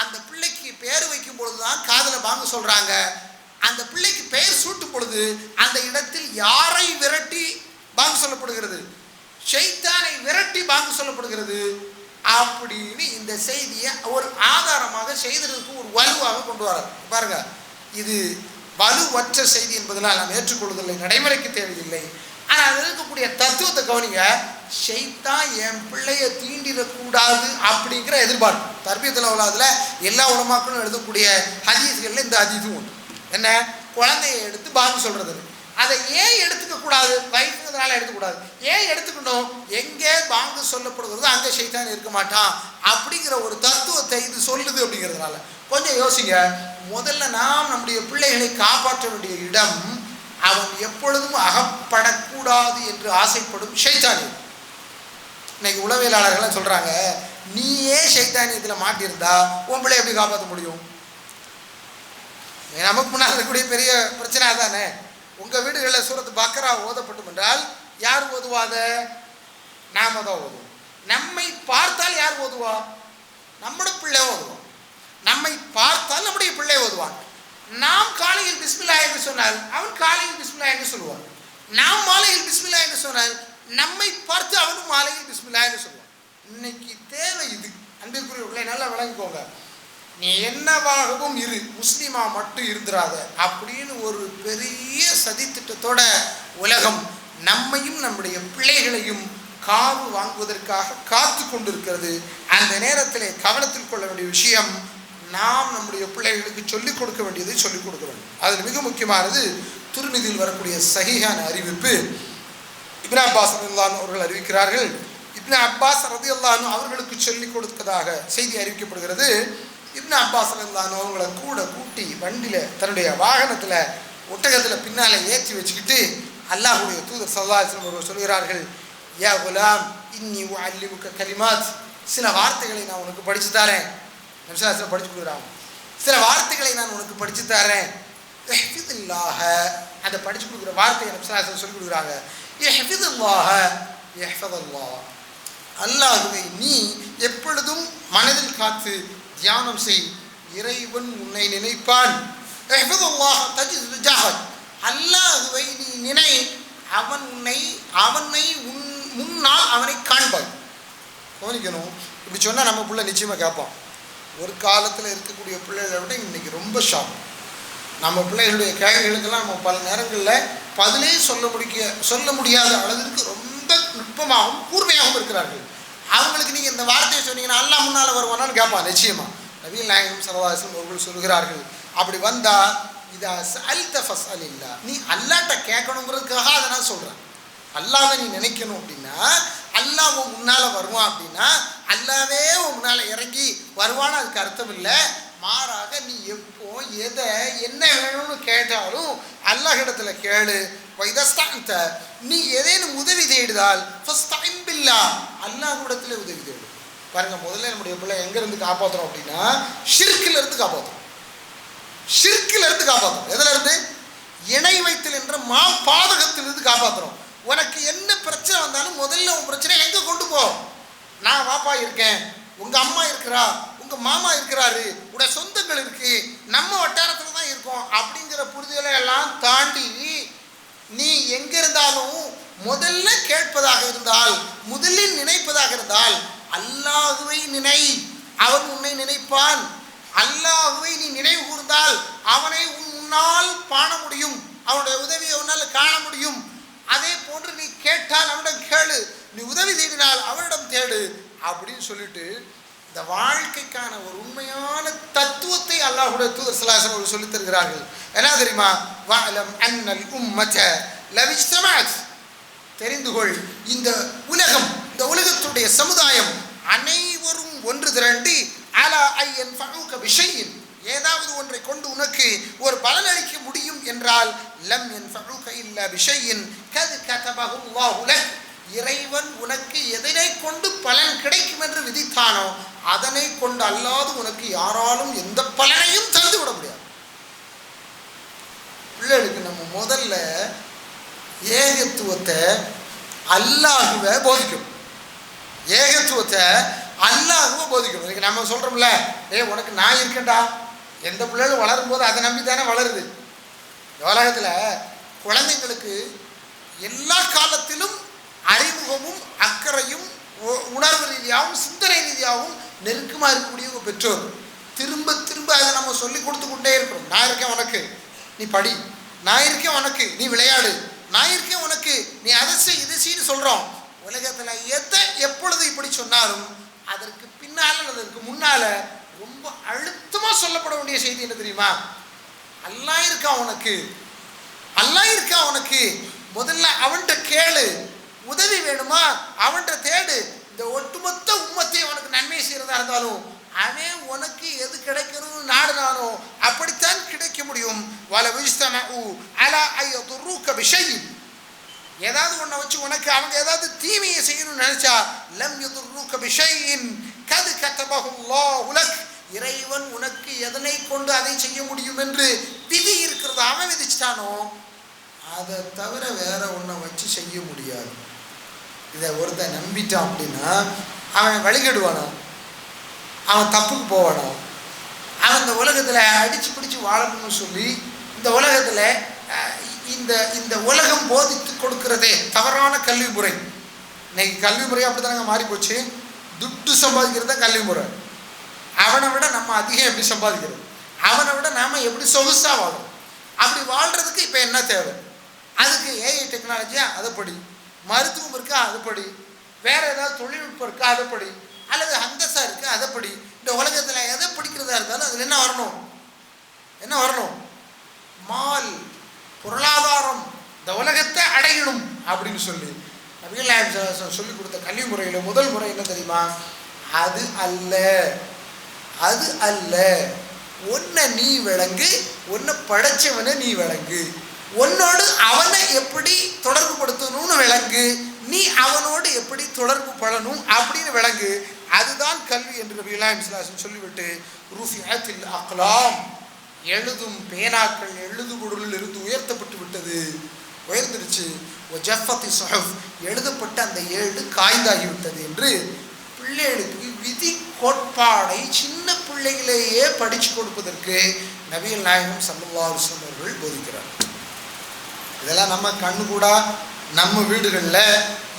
அந்த பிள்ளைக்கு பேர் வைக்கும் பொழுது தான் காதில் பாங்கு சொல்றாங்க. அந்த பிள்ளைக்கு பெயர் சூட்டும் பொழுது அந்த இடத்தில் யாரை விரட்டி பாங்கு சொல்லப்படுகிறது? ஷைத்தானை விரட்டி பாங்கு சொல்லப்படுகிறது. அப்படின்னு இந்த செய்தியை ஒரு ஆதாரமாக செய்ததற்கு ஒரு வலுவாக கொண்டு வரார். பாருங்க, இது வலுவற்ற செய்தி என்பதனால் நாம் ஏற்றுக்கொள்வதில்லை, நடைமுறைக்கு தேவையில்லை. ஆனால் அதில் இருக்கக்கூடிய தத்துவத்தை கவனிங்க. ஷைத்தான் என் பிள்ளையை தீண்டிடக்கூடாது அப்படிங்கிற எதிர்பார்ப்பு. தர்பியத்தில் உள்ளதில் எல்லா உலமாக்களும் எழுதக்கூடிய ஹதீஸ்களில் இந்த ஹதீஸும் உண்டு. என்ன? குழந்தையை எடுத்து பாங்கு சொல்றது. அதை ஏன் எடுத்துக்க கூடாது? வைஃப்னால எடுத்துக்கூடாது. ஏன் எடுத்துக்கணும்? எங்கே பாங்கு சொல்லப்படுகிறதோ அங்கே ஷைத்தான் இருக்க மாட்டான் அப்படிங்கிற ஒரு தத்துவத்தை இது சொல்லுது. அப்படிங்கிறதுனால கொஞ்சம் யோசிங்க. முதல்ல நாம் நம்முடைய பிள்ளைகளை காப்பாற்ற வேண்டிய இடம் அவன் எப்பொழுதும் அகப்படக்கூடாது என்று ஆசைப்படும் ஷைத்தானியம். இன்னைக்கு உளவியலாளர்கள்லாம் சொல்றாங்க, நீயே ஷைத்தானியத்தில் மாட்டியிருந்தா உன் பிள்ளை எப்படி காப்பாற்ற முடியும்? நமக்கு முன்னால் இருக்கக்கூடிய பெரிய பிரச்சனை தானே. உங்கள் வீடுகளில் சூரத்து பக்ரா ஓதப்படும் என்றால் யார் ஓதுவாத? நாம தான் ஓதுவோம். நம்மை பார்த்தால் யார் ஓதுவா? நம்முடைய பிள்ளை ஓதுவோம். நம்மை பார்த்தால் நம்முடைய பிள்ளை ஓதுவான். நாம் காலையில் பிஸ்மில்லா என்று சொன்னால் அவன் காலையில் பிஸ்மில்லா என்று சொல்லுவான். நாம் மாலையில் பிஸ்மில்லா என்று சொன்னால் நம்மை பார்த்து அவனும் மாலையில் பிஸ்மில்லா என்று சொல்லுவான். இன்னைக்கு தேவை இது. அன்பிற்குரிய பிள்ளை நல்லா விளங்கிக்கோங்க. நீ என்னவாகவும் இரு, முஸ்லீமா மட்டும் இருந்துராத அப்படின்னு ஒரு பெரிய சதித்திட்டத்தோட உலகம் நம்மையும் நம்முடைய பிள்ளைகளையும் காவு வாங்குவதற்காக காத்து கொண்டிருக்கிறது. அந்த நேரத்தில் கவனத்தில் கொள்ள வேண்டிய விஷயம், நாம் நம்முடைய பிள்ளைகளுக்கு சொல்லிக் கொடுக்க வேண்டியதை சொல்லிக் கொடுக்க வேண்டும். அதில் மிக முக்கியமானது துர்மிதியில் வரக்கூடிய சஹீஹான அறிவிப்பு. இப்னு அப்பாஸ் ரலியல்லாஹு அன்ஹு அவர்கள் அறிவிக்கிறார்கள். இப்னு அப்பாஸ் ரலியல்லாஹு அன்ஹு அவர்களுக்கு சொல்லிக் கொடுத்ததாக செய்தி அறிவிக்கப்படுகிறது. இப்னு அப்பாஸ் ரலியல்லாஹு அன்ஹு அவங்களை கூட கூட்டி வண்டியில் தன்னுடைய வாகனத்தில் ஒட்டகத்தில் பின்னாலே ஏற்றி வச்சுக்கிட்டு அல்லாஹ்வுடைய தூதர் ஸல்லல்லாஹு அலைஹி வஸல்லம் அவர்கள் சொல்கிறார்கள், யா குலாம் இன்னி உஅல்லிமுக கலிமாத், சில வார்த்தைகளை நான் உனக்கு படித்து தரேன். நபி ஸல்லல்லாஹு அலைஹி வஸல்லம் படித்து கொடுக்குறாங்க. சில வார்த்தைகளை நான் உனக்கு படித்து தரேன். இஹ்ஃபிதுல்லாஹ, அதை படித்து கொடுக்குற வார்த்தையை நபி ஸல்லல்லாஹு அலைஹி வஸல்லம் சொல்லி கொடுக்குறாங்க. இஹ்ஃபிதுல்லாஹ யஹ்ஃபதுல்லாஹ், அல்லாஹ்வை நீ எப்பொழுதும் மனதில் காத்து தியானம் செய், இறைவன் உன்னை நினைப்பான். இஹ்ஃபதுல்லாஹ் தஜித் துஜாஹக், அல்லாஹ்வை நீ நினை, அவனை முன்னால் அவனை காண்பாய். கவனிக்கணும். இப்படி சொன்னால் நம்ம பிள்ளை நிச்சயமாக கேட்போம். ஒரு காலத்தில் இருக்கக்கூடிய பிள்ளைகளை விட இன்னைக்கு ரொம்ப ஷார்ப். நம்ம பிள்ளைகளுடைய கேள்விகளுக்கெல்லாம் நம்ம பல நேரங்களில் பதிலே சொல்ல முடியாத அளவிற்கு ரொம்ப நுட்பமாகவும் கூர்மையாகவும் இருக்கிறார்கள். அவங்களுக்கு நீங்கள் இந்த வார்த்தையை சொன்னீங்கன்னா அல்லாஹ் முன்னால் வருவானான்னு கேட்பான். நிச்சயமாக நபிகள் நாயகம் ஸல்லல்லாஹு அலைஹி வஸல்லம் அவர்கள் சொல்கிறார்கள், அப்படி வந்தால் இதா சஅல்த ஃபஸ்அலில்லா, நீ அல்லாஹ்ட்ட கேட்கணுங்கிறதுக்காக அதை நான் சொல்கிறேன். அல்லாஹ்வை நீ நினைக்கணும் அப்படின்னா அல்லாஹ் உன் முன்னால் வருவான் அப்படின்னா அல்லாவே உன் முன்னால் இறங்கி வருவான்னு அதுக்கு அர்த்தம் இல்லை. மாறாக நீ எப்போ எதை என்ன வேணும்னு கேட்டாலும் அல்லாஹ் இடத்துல கேளு. வைதஸ்தாந்த, நீ எதேனும் உதவி தேடுதால் ஃபஸ்தஇன் பில்லாஹ், அல்லாஹ் இடத்துல உதவி தேடு. பாருங்க, முதல்ல நம்முடைய பிள்ளை எங்கேருந்து காப்பாற்றுறோம் அப்படின்னா ஷிர்கில் இருந்து காப்பாற்றுறோம். ஷிர்கில் இருந்து காப்பாற்றுறோம். எதுல இருந்து? இணை வைத்தல் என்ற பாதகத்திலிருந்து காப்பாற்றுறோம். உனக்கு என்ன பிரச்சனை வந்தாலும் முதல்ல உன் பிரச்சனை எங்கே கொண்டு போ. நான் வாப்பா இருக்கேன், உங்கள் அம்மா இருக்கிறா, உங்கள் மாமா இருக்கிறாரு, உடைய சொந்தங்கள் இருக்கு, நம்ம வட்டாரத்தில் தான் இருக்கோம் அப்படிங்கிற புரிதலை எல்லாம் தாண்டி நீ எங்கே இருந்தாலும் முதல்ல கேட்பதாக இருந்தால், முதலில் நினைப்பதாக இருந்தால் அல்லாஹ்வை நினை, அவன் உன்னை நினைப்பான். அல்லாஹ்வை நீ நினைவு கூர்ந்தால் அவனை உன் முன்னால் காண முடியும், அவனுடைய உதவியை உன்னால் காண முடியும். அதே போன்று நீ கேட்டால் அவனிடம் கேளு, நீ உதவி தேடினால் அவனிடம் தேடு அப்படின்னு சொல்லிட்டு இந்த வாழ்க்கைக்கான ஒரு உண்மையான தத்துவத்தை அல்லாஹ்வுடைய தூதர் ஸல்லல்லாஹு அலைஹி வஸல்லம் சொல்லித் தருகிறார்கள். என்ன தெரியுமா? வஅலம் அன்னல் உம்மத லவிஜ்தமஅத், தெரிந்து கொள், இந்த உலகம், இந்த உலகத்துடைய சமுதாயம் அனைவரும் ஒன்று திரண்டி அலா ஐயன் ஃபஅூக பிஷையின், ஏதாவது ஒன்றை கொண்டு உனக்கு ஒரு பலன் அளிக்க முடியும் என்றால் லம் யன்ஃபஉக இல்லா பிஷையின் கத் கதபஹு அல்லாஹு லக், இறைவன் உனக்கு எதனை கொண்டு பலன் கிடைக்கும் என்று விதித்தானோ அதனை கொண்டு அல்லாது உனக்கு யாராலும் எந்த பலனையும் தந்து விட முடியாது. பிள்ளைகளுக்கு நம்ம முதல்ல ஏகத்துவத்தை அல்லாஹ்வை போதிக்கணும். ஏகத்துவத்தை அல்லாஹ்வை போதிக்கணும். இன்னைக்கு நம்ம சொல்கிறோம்ல, உனக்கு நான் இருக்கேன்டா. எந்த பிள்ளைகளும் வளரும் போது அதை நம்பி தானே வளருது. உலகத்தில் குழந்தைங்களுக்கு எல்லா காலத்திலும் அறிமுகமும் அக்கறையும் உணர்வு ரீதியாகவும் சிந்தனை ரீதியாகவும் நெருக்கமாக இருக்கக்கூடிய பெற்றோர். திரும்ப திரும்ப அதை நம்ம சொல்லி கொடுத்து கொண்டே இருக்கிறோம். நான் இருக்கேன் உனக்கு, நீ படி, நான் இருக்கேன் உனக்கு, நீ விளையாடு, நான் இருக்கேன் உனக்கு, நீ அதை செய் இதை செய்யு சொல்கிறோம். உலகத்தில் எதை எப்பொழுது இப்படி சொன்னாலும் அதற்கு பின்னால் அதற்கு முன்னால் ரொம்ப அழுத்தமாக சொல்லப்பட வேண்டிய செய்தி என்ன தெரியுமா? அல்லாஹ் இருக்கா உனக்கு, அல்லாஹ் இருக்கா உனக்கு, முதல்ல அவன்கிட்ட கேளு. உதவி வேணுமா அவன்கிட்ட தேடு. இந்த ஒட்டுமொத்த உம்மத்தை உனக்கு நன்மை செய்கிறதா இருந்தாலும் அவன் உனக்கு எது கிடைக்கணும்னு நாடுனானோ அப்படித்தான் கிடைக்க முடியும். வல விஜ்தமஉ அலா ஐயதுருக பிஷையின், ஏதாவது ஒன்றை வச்சு உனக்கு அவங்க ஏதாவது தீமையை செய்யணும்னு நினைச்சா லம் யதுருக பிஷையின் கத் கதபஹு அல்லாஹு லக், இறைவன் உனக்கு எதனை கொண்டு அதை செய்ய முடியும் என்று விதி இருக்கிறது அவன் விதிச்சிட்டானோ அதை தவிர வேற ஒன்றை வச்சு செய்ய முடியாது. இதை ஒருத்தன் நம்பிட்டான் அப்படின்னா அவன் வழிகெடுவானோ, அவன் தப்புக்கு போவானோ, அவன் இந்த உலகத்தில் அடித்து பிடிச்சி வாழணும்னு சொல்லி இந்த உலகத்தில் இந்த உலகம் போதித்து கொடுக்கிறதே தவறான கல்வி முறை. இன்னைக்கு கல்வி முறை அப்படி தானங்க மாறி போச்சு. துட்டு சம்பாதிக்கிறது தான் கல்வி முறை. அவனை விட நம்ம அதிகம் எப்படி சம்பாதிக்கிறோம், அவனை விட நாம் எப்படி சொகுசாக வாழும். அப்படி வாழ்கிறதுக்கு இப்போ என்ன தேவை? அதுக்கு ஏஐ டெக்னாலஜியா அதை படி, மருத்துவம் இருக்கா அதை படி, வேறு ஏதாவது தொழில்நுட்பம் இருக்கா அதை படி, அல்லது ஹந்தஸா இருக்கா அதை படி. இந்த உலகத்தில் எதை படிக்கிறதா இருந்தாலும் அதில் என்ன வரணும்? என்ன வரணும்? மால், பொருளாதாரம், இந்த உலகத்தை அடையணும் அப்படின்னு சொல்லி நபிகள் நாயகம் சொல்லி கொடுத்த கல்வி முறையில் முதல் முறை என்ன தெரியுமா? அது அல்ல, அது அல்ல. ஒன்றை நீ விளங்கு, ஒன்றை படைச்சவனை நீ விளங்கு, உன்னோடு அவனை எப்படி தொடர்பு படுத்தணும்னு விளங்கு, நீ அவனோடு எப்படி தொடர்பு படணும் அப்படின்னு விளங்கு. அதுதான் கல்வி என்று நபிகள் நாயகம் ஸல்லல்லாஹு அலைஹி வஸல்லம் சொல்லிவிட்டு ருஃபிஅத்தில் அக்லாம், எழுதும் பேனாக்கள் எழுதுபொருளில் இருந்து உயர்த்தப்பட்டு விட்டது, உயர்ந்துருச்சு. ஜஃபத்தி சுஹஃப், எழுதப்பட்ட அந்த ஏடு காய்ந்தாகிவிட்டது என்று பிள்ளைகளுக்கு விதி கோட்பாடை சின்ன பிள்ளைகளையே படித்து கொடுப்பதற்கு நபிகள் நாயகம் ஸல்லல்லாஹு அலைஹி வஸல்லம் அவர்கள் போதிக்கிறார். இதெல்லாம் நம்ம கண்ணு கூட நம்ம வீடுகளில்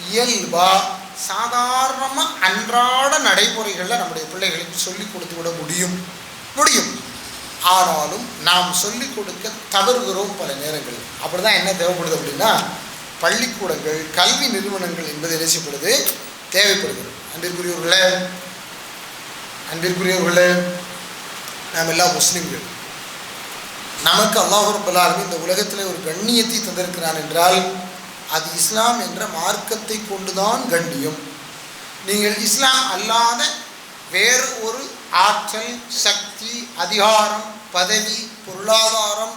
இயல்பா சாதாரணமாக அன்றாட நடைமுறைகளில் நம்முடைய பிள்ளைகளுக்கு சொல்லிக் கொடுத்து விட முடியும். ஆனாலும் நாம் சொல்லிக் கொடுக்க தவறுகிறோம் பல நேரங்களில். அப்படி தான் என்ன தேவைப்படுது அப்படின்னா, பள்ளிக்கூடங்கள் கல்வி நிறுவனங்கள் என்பது எரிசப்படுது தேவைப்படுகிறது. அன்பிற்குரியவர்களே, நாம் எல்லாம் முஸ்லிம்கள். நமக்கு அல்லாஹ் ரப்பல் ஆலமீன் இந்த உலகத்தில் ஒரு கண்ணியத்தை தந்திருக்கிறான் என்றால் அது இஸ்லாம் என்ற மார்க்கத்தை கொண்டுதான் கண்ணியம். நீங்கள் இஸ்லாம் அல்லாத வேறு ஒரு ஆற்றல், சக்தி, அதிகாரம், பதவி, பொருளாதாரம்,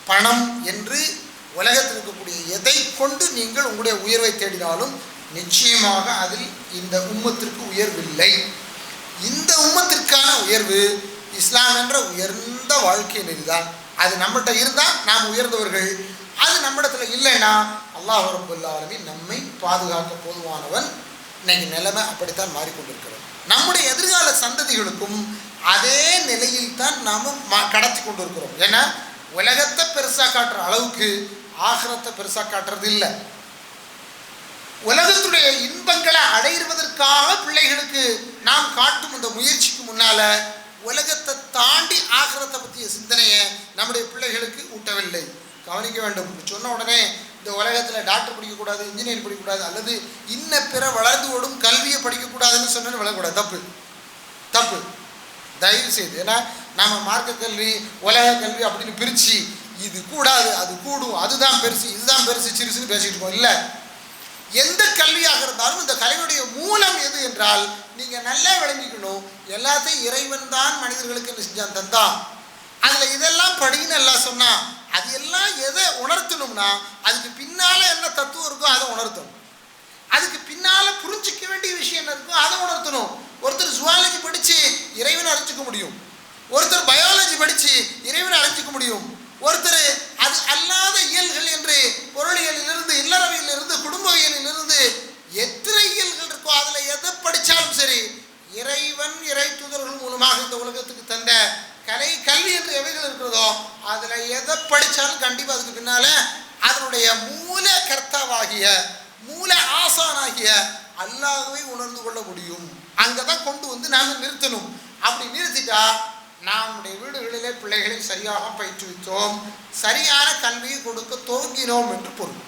பணம் என்று உலகத்தில் இருக்கக்கூடிய எதை கொண்டு நீங்கள் உங்களுடைய உயர்வை தேடினாலும் நிச்சயமாக அதில் இந்த உம்மத்திற்கு உயர்வில்லை. இந்த உம்மத்திற்கான உயர்வு இஸ்லாம் என்ற உயர்ந்த வாழ்க்கை நெறிதான். அது நம்மகிட்ட இருந்தால் நாம் உயர்ந்தவர்கள். அது நம்மிடத்தில் இல்லைன்னா அல்லாஹ் ரப்பல் ஆலமீன் நம்மை பாதுகாக்க போதுமானவன். இன்னைக்கு நிலைமை அப்படித்தான் மாறிக்கொண்டிருக்கிறது. நம்முடைய எதிர்கால சந்ததிகளுக்கும் அதே நிலையில் தான் நாம் கடத்தி கொண்டு இருக்கிறோம். ஏன்னா உலகத்தை பெருசாக காட்டுற அளவுக்கு ஆகிரத்தை பெருசாக காட்டுறது இல்லை. உலகத்துடைய இன்பங்களை அடைவதற்காக பிள்ளைகளுக்கு நாம் காட்டும் இந்த முயற்சிக்கு முன்னால உலகத்தை தாண்டி ஆகிரத்தை பற்றிய சிந்தனையை நம்முடைய பிள்ளைகளுக்கு ஊட்டவில்லை. கவனிக்க வேண்டும். சொன்ன உடனே இந்த உலகத்தில் டாக்டர் படிக்கக்கூடாது, இன்ஜினியர் படிக்கக்கூடாது, அல்லது இன்ன பிற வளர்ந்து ஓடும் கல்வியை படிக்கக்கூடாதுன்னு சொன்னது வளரக்கூடாது. தப்பு தயவு செய்து. ஏன்னா நம்ம மார்க்க கல்வி உலக கல்வி அப்படின்னு பிரித்து இது கூடாது, அது கூடும், அதுதான் பெருசு, இதுதான் பெருசு, சிறுசுன்னு பேசிக்கிட்டு இருக்கோம். இல்லை, எந்த கல்வியாக இருந்தாலும் இந்த கல்வியுடைய மூலம் எது என்றால் நீங்கள் நல்லா விளங்கிக்கணும். எல்லாத்தையும் இறைவன் தான் மனிதர்களுக்கு என்ன செஞ்சான், தந்தான். அதில் இதெல்லாம் படின்னு எல்லாம் சொன்னால் அது எல்லாம் எதை உணர்த்தணும்னா அதுக்கு பின்னால் என்ன தத்துவம் இருக்கோ அதை உணர்த்தணும். அதுக்கு பின்னால் புரிஞ்சிக்க வேண்டிய விஷயம் என்ன இருக்கோ அதை உணர்த்தணும். ஒருத்தர் ஜுவாலஜி படித்து இறைவனை அறிஞ்சிக்க முடியும், ஒருத்தர் பயாலஜி படித்து இறைவனை அறிஞ்சிக்க முடியும், ஒருத்தர் அது அல்லாத இயல்கள் என்று பொருளியலிலிருந்து, இல்லறவியலிருந்து, குடும்பவியலிலிருந்து எத்தனை இயல்கள் இருக்கோ அதில் எதை படித்தாலும் சரி இறைவன் இறை தூதர்கள் மூலமாக இந்த உலகத்துக்கு தந்த கல்வி என்று எவைகள் இருக்கிறதோ அதில் எதை படித்தாலும் கண்டிப்பாக அதுக்கு பின்னால அதனுடைய மூல கர்த்தாவாகிய மூல ஆசானாகிய அல்லாஹ்வை உணர்ந்து கொள்ள முடியும். அங்கே தான் கொண்டு வந்து நாம் நிறுத்தணும். அப்படி நிறுத்திட்டா நம்முடைய வீடுகளிலே பிள்ளைகளை சரியாக பயிற்றுவித்தோம், சரியான கல்வியை கொடுக்க துவங்கினோம் என்று பொருள்.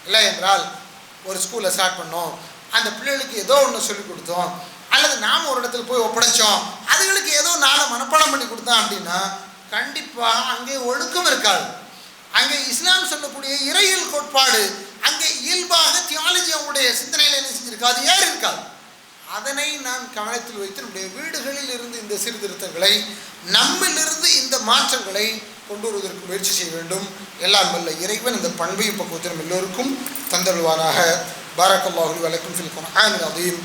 இல்லை என்றால் ஒரு ஸ்கூலில் ஸ்டார்ட் பண்ணோம், அந்த பிள்ளைகளுக்கு ஏதோ ஒன்று சொல்லிக் கொடுத்தோம், அல்லது நாம் ஒரு இடத்துல போய் ஒப்படைச்சோம், அதுகளுக்கு ஏதோ நாளை மனப்பாடம் பண்ணி கொடுத்தோம் அப்படின்னா கண்டிப்பாக அங்கே ஒழுக்கம் இருக்காது. அங்கே இஸ்லாம் சொல்லக்கூடிய இறையியல் கோட்பாடு அங்கே இயல்பாக தியாலஜி அவங்களுடைய சிந்தனையில் என்ன செஞ்சிருக்காது, ஏறி இருக்காது. அதனை நாம் கவனத்தில் வைத்து நம்முடைய வீடுகளில் இருந்து இந்த சீர்திருத்தங்களை, நம்மிலிருந்து இந்த மாற்றங்களை கொண்டு வருவதற்கு முயற்சி செய்ய வேண்டும். எல்லாம் வல்ல இறைவன் இந்த பண்பையும் பக்குவத்திலும் எல்லோருக்கும் தந்தருள்வானாக. பாரக்கல்லாஹு லி வ லக்கும் ஃபில் குர்ஆனில் அதீம்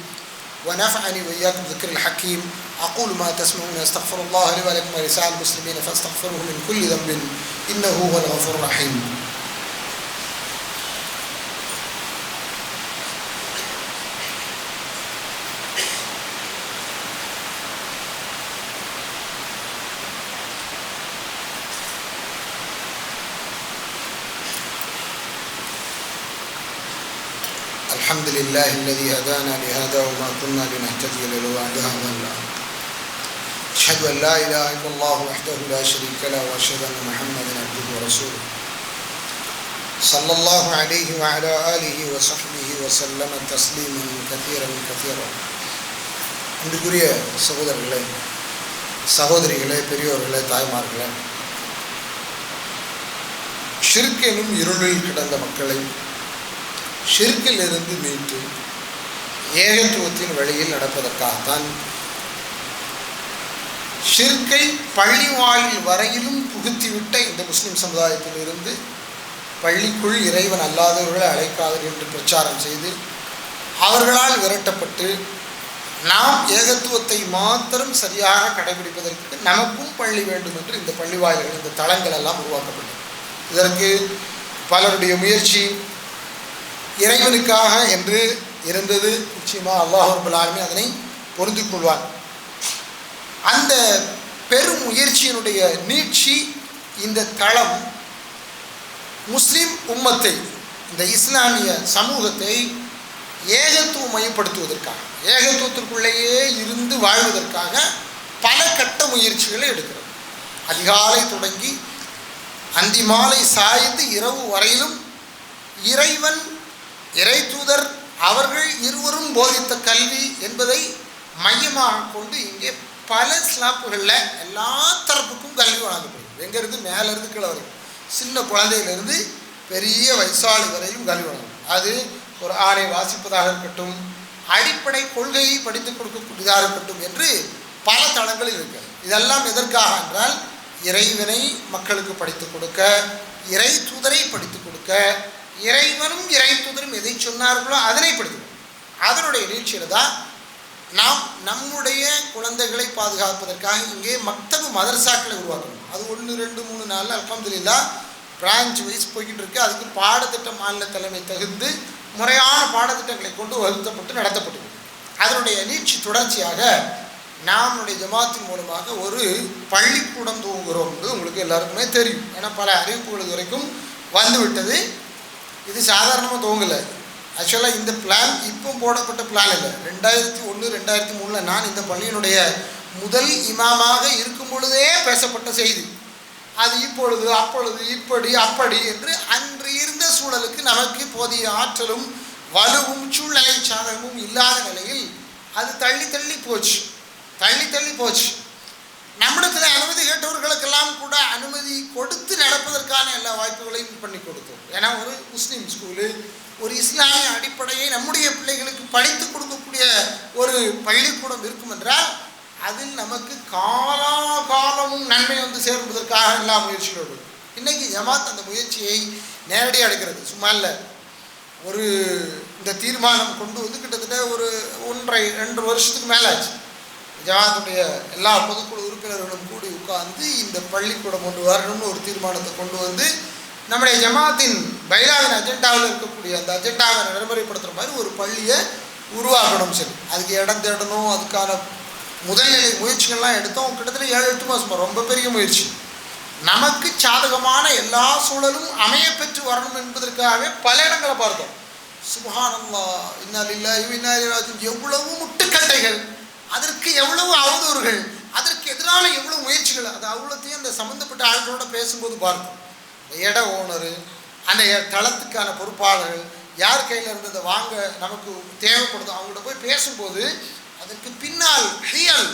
ونفعني وإياكم بذكر الحكيم. أقول ما تسمعون أستغفر الله لي ولكم ولسائر المسلمين فاستغفروه من كل ذنب إنه هو الغفور الرحيم. الحمد لله الذي هدانا لهذا وما كنا لنهتدي لولا أن هدانا الله. أشهد أن لا إله إلا الله وحده لا شريك له وأشهد أن محمدا عبده ورسوله صلى الله عليه وعلى آله وصحبه وسلم تسليما كثيرا كثيرا. அன்பிற்குரிய சகோதரர்களே, சகோதரிகளே, பெரியோர்களே, தாய்மார்களே, ஷிர்க் எனும் இருளில் கிடந்த மக்களை ஷிர்க்கிலிருந்து மீட்டு ஏகத்துவத்தின் வழியில் நடப்பதற்காகத்தான் ஷிர்க்கை பள்ளி வாயில் வரையிலும் புகுத்திவிட்ட இந்த முஸ்லிம் சமுதாயத்திலிருந்து பள்ளிக்குள் இறைவன் அல்லாதவர்களை அழைக்காதவர் என்று பிரச்சாரம் செய்து அவர்களால் விரட்டப்பட்டு நாம் ஏகத்துவத்தை மாத்திரம் சரியாக கடைபிடிப்பதற்கு நமக்கும் பள்ளி வேண்டும் என்று இந்த பள்ளி வாயில்கள், இந்த தளங்கள் எல்லாம் உருவாக்கப்பட்டது. இதற்கு பலருடைய முயற்சி இறைவனுக்காக என்று இருந்தது. நிச்சயமாக அல்லாஹ் ரப்பல் ஆலமீன் அதனை பொருந்திக் கொள்வார். அந்த பெரும் முயற்சியினுடைய நீட்சி இந்த தளம் முஸ்லிம் உம்மத்தை, இந்த இஸ்லாமிய சமூகத்தை ஏகத்துவமயப்படுத்துவதற்காக, ஏகத்துவத்திற்குள்ளேயே இருந்து வாழ்வதற்காக பல கட்ட முயற்சிகளை எடுக்கிறது. அதிகாலை தொடங்கி அந்தி மாலை சாய்ந்து இரவு வரையிலும் இறைவன், இறை தூதர் அவர்கள் இருவரும் போதித்த கல்வி என்பதை மையமாக கொண்டு இங்கே பல ஸ்லாப்புகளில் எல்லா தரப்புக்கும் கல்வி வழங்கப்படுது. எங்கேருந்து மேலேருந்து கீழே வரைக்கும், சின்ன குழந்தையிலிருந்து பெரிய வயசாளி வரையிலும் கல்வி வழங்கும். அது ஒரு ஆணை வாசிப்பதாக இருக்கட்டும், அடிப்படை கொள்கையை படித்துக் கொடுக்கக்கூடியதாக இருக்கட்டும் என்று பல தளங்களில் இருக்கிறது. இதெல்லாம் எதற்காக என்றால், இறைவனை மக்களுக்கு படித்துக் கொடுக்க, இறை தூதரை படித்துக் கொடுக்க, இறைவனும் இறை தூதரும் எதை சொன்னார்களோ அதனை படித்துக் கொடுக்க. அதனுடைய நீட்சியில் தான் நாம் நம்முடைய குழந்தைகளை பாதுகாப்பதற்காக இங்கே மக்தபு மதரசாக்களை உருவாக்கணும். அது 1, 2, 3, 4 அல்ஹம்துலில்லாஹ் பிரான்ச் வைஸ் போய்கிட்டு இருக்கு. அதுக்கு பாடத்திட்டம் மாநில தலைமை தகுந்து முறையான பாடத்திட்டங்களை கொண்டு வகுத்தப்பட்டு நடத்தப்பட்டு, அதனுடைய நீட்சி தொடர்ச்சியாக நம்முடைய ஜமாத்தின் மூலமாக ஒரு பள்ளிக்கூடம் துவங்குகிறோம் என்பது உங்களுக்கு எல்லாருக்குமே தெரியும். ஏன்னா பல அறிவிப்புகள் வரைக்கும் வந்துவிட்டது. இது சாதாரணமாக துவங்கலை. ஆக்சுவலாக இந்த பிளான் இப்போ போடப்பட்ட பிளான் இல்லை. 2001, 2003 நான் இந்த பள்ளியினுடைய முதல் இமாமாக இருக்கும் பொழுதே பேசப்பட்ட செய்தி. அது இப்பொழுது அப்பொழுது இப்படி அப்படி என்று அன்று இருந்த சூழலுக்கு நமக்கு போதிய ஆற்றலும் வலுவும் சூழ்நிலை சாதகமும் இல்லாத நிலையில் அது தள்ளி தள்ளி போச்சு. நம்மிடத்தில் அனுமதி கேட்டவர்களுக்கெல்லாம் கூட அனுமதி கொடுத்து நடப்பதற்கான எல்லா வாய்ப்புகளையும் பண்ணி கொடுத்தோம். ஏன்னா ஒரு முஸ்லீம் ஸ்கூலு, ஒரு இஸ்லாமிய அடிப்படையை நம்முடைய பிள்ளைகளுக்கு படித்து கொடுக்கக்கூடிய ஒரு பள்ளிக்கூடம் இருக்கும் என்றால் அதில் நமக்கு காலாகாலமும் நன்மை வந்து சேர்வதற்காக எல்லா முயற்சிகளோடு இன்றைக்கி ஜமாத் அந்த முயற்சியை நேரடியாக எடுக்கிறது. சும்மா இல்லை, ஒரு இந்த தீர்மானம் கொண்டு வந்து கிட்டத்தட்ட ஒரு 1.5-2 வருஷத்துக்கு மேலே ஆச்சு. ஜமாத்துடைய எல்லா பொதுக்குழு உறுப்பினர்களும் கூடி உட்கார்ந்து இந்த பள்ளிக்கூடம் கொண்டு வரணும்னு ஒரு தீர்மானத்தை கொண்டு வந்து நம்முடைய ஜமாத்தின் பைலாவின் அஜெண்டாவில் இருக்கக்கூடிய அந்த அஜெண்டாவை நடைமுறைப்படுத்துகிற மாதிரி ஒரு பள்ளியை உருவாக்கணும். சரி, அதுக்கு இடம் தேடணும், அதுக்கான முதல்நிலை முயற்சிகள்லாம் எடுத்தோம். கிட்டத்தட்ட 7-8 மாதம் ரொம்ப பெரிய முயற்சி. நமக்கு சாதகமான எல்லா சூழலும் அமைய பெற்று வரணும் என்பதற்காகவே பல இடங்களை பார்த்தோம். சுப்ஹானல்லாஹ், இன்னா லில்லாஹி வ இன்னா இலைஹி ராஜிஊன். எவ்வளவு முட்டுக்கட்டைகள், அதற்கு எவ்வளவு அவதூறுகள், அதற்கு எதிரான எவ்வளவு முயற்சிகள், அது அவ்வளோத்தையும் அந்த சம்மந்தப்பட்ட ஆட்களோட பேசும்போது பார்த்தோம். இட ஓனரு, அந்த தளத்துக்கான பொறுப்பாளர்கள் யார் கையில் இருந்ததை வாங்க நமக்கு தேவைப்படுதோ அவங்கள்ட்ட போய் பேசும்போது அதற்கு பின்னால் ஹியல்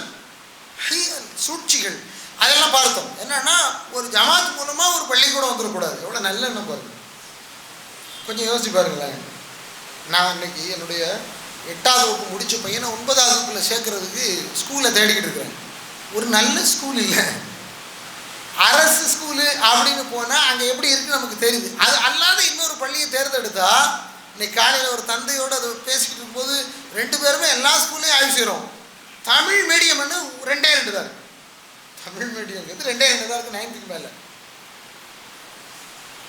சூழ்ச்சிகள் அதெல்லாம் பார்த்தோம். என்னன்னா ஒரு ஜமாத் மூலமாக ஒரு பள்ளிக்கூடம் வந்துடக்கூடாது. எவ்வளோ நல்ல எண்ணம் பாருங்க. கொஞ்சம் யோசிச்சு பாருங்களேன். நான் இன்னைக்கு என்னுடைய 8ஆவது வகுப்பு முடித்த பையனை 9ஆவது வகுப்பில் சேர்க்கறதுக்கு ஸ்கூலில் தேடிக்கிட்டு இருக்கிறேன். ஒரு நல்ல ஸ்கூல் இல்லை, அரசு ஸ்கூலு அப்படின்னு போனால் அங்கே எப்படி இருக்குன்னு நமக்கு தெரியுது. அது அல்லாத இன்னொரு பள்ளியை தேர்ந்தெடுத்தா, இன்னைக்கு காலையில் ஒரு தந்தையோடு அதை பேசிக்கிட்டு இருக்கும்போது 2 பேருமே எல்லா ஸ்கூல்லையும் ஆய்வு செய்கிறோம். தமிழ் மீடியம்னு 2 தான். தமிழ் மீடியம்ங்கிறது 2 தான் இருக்குது, 9க்கு மேலே.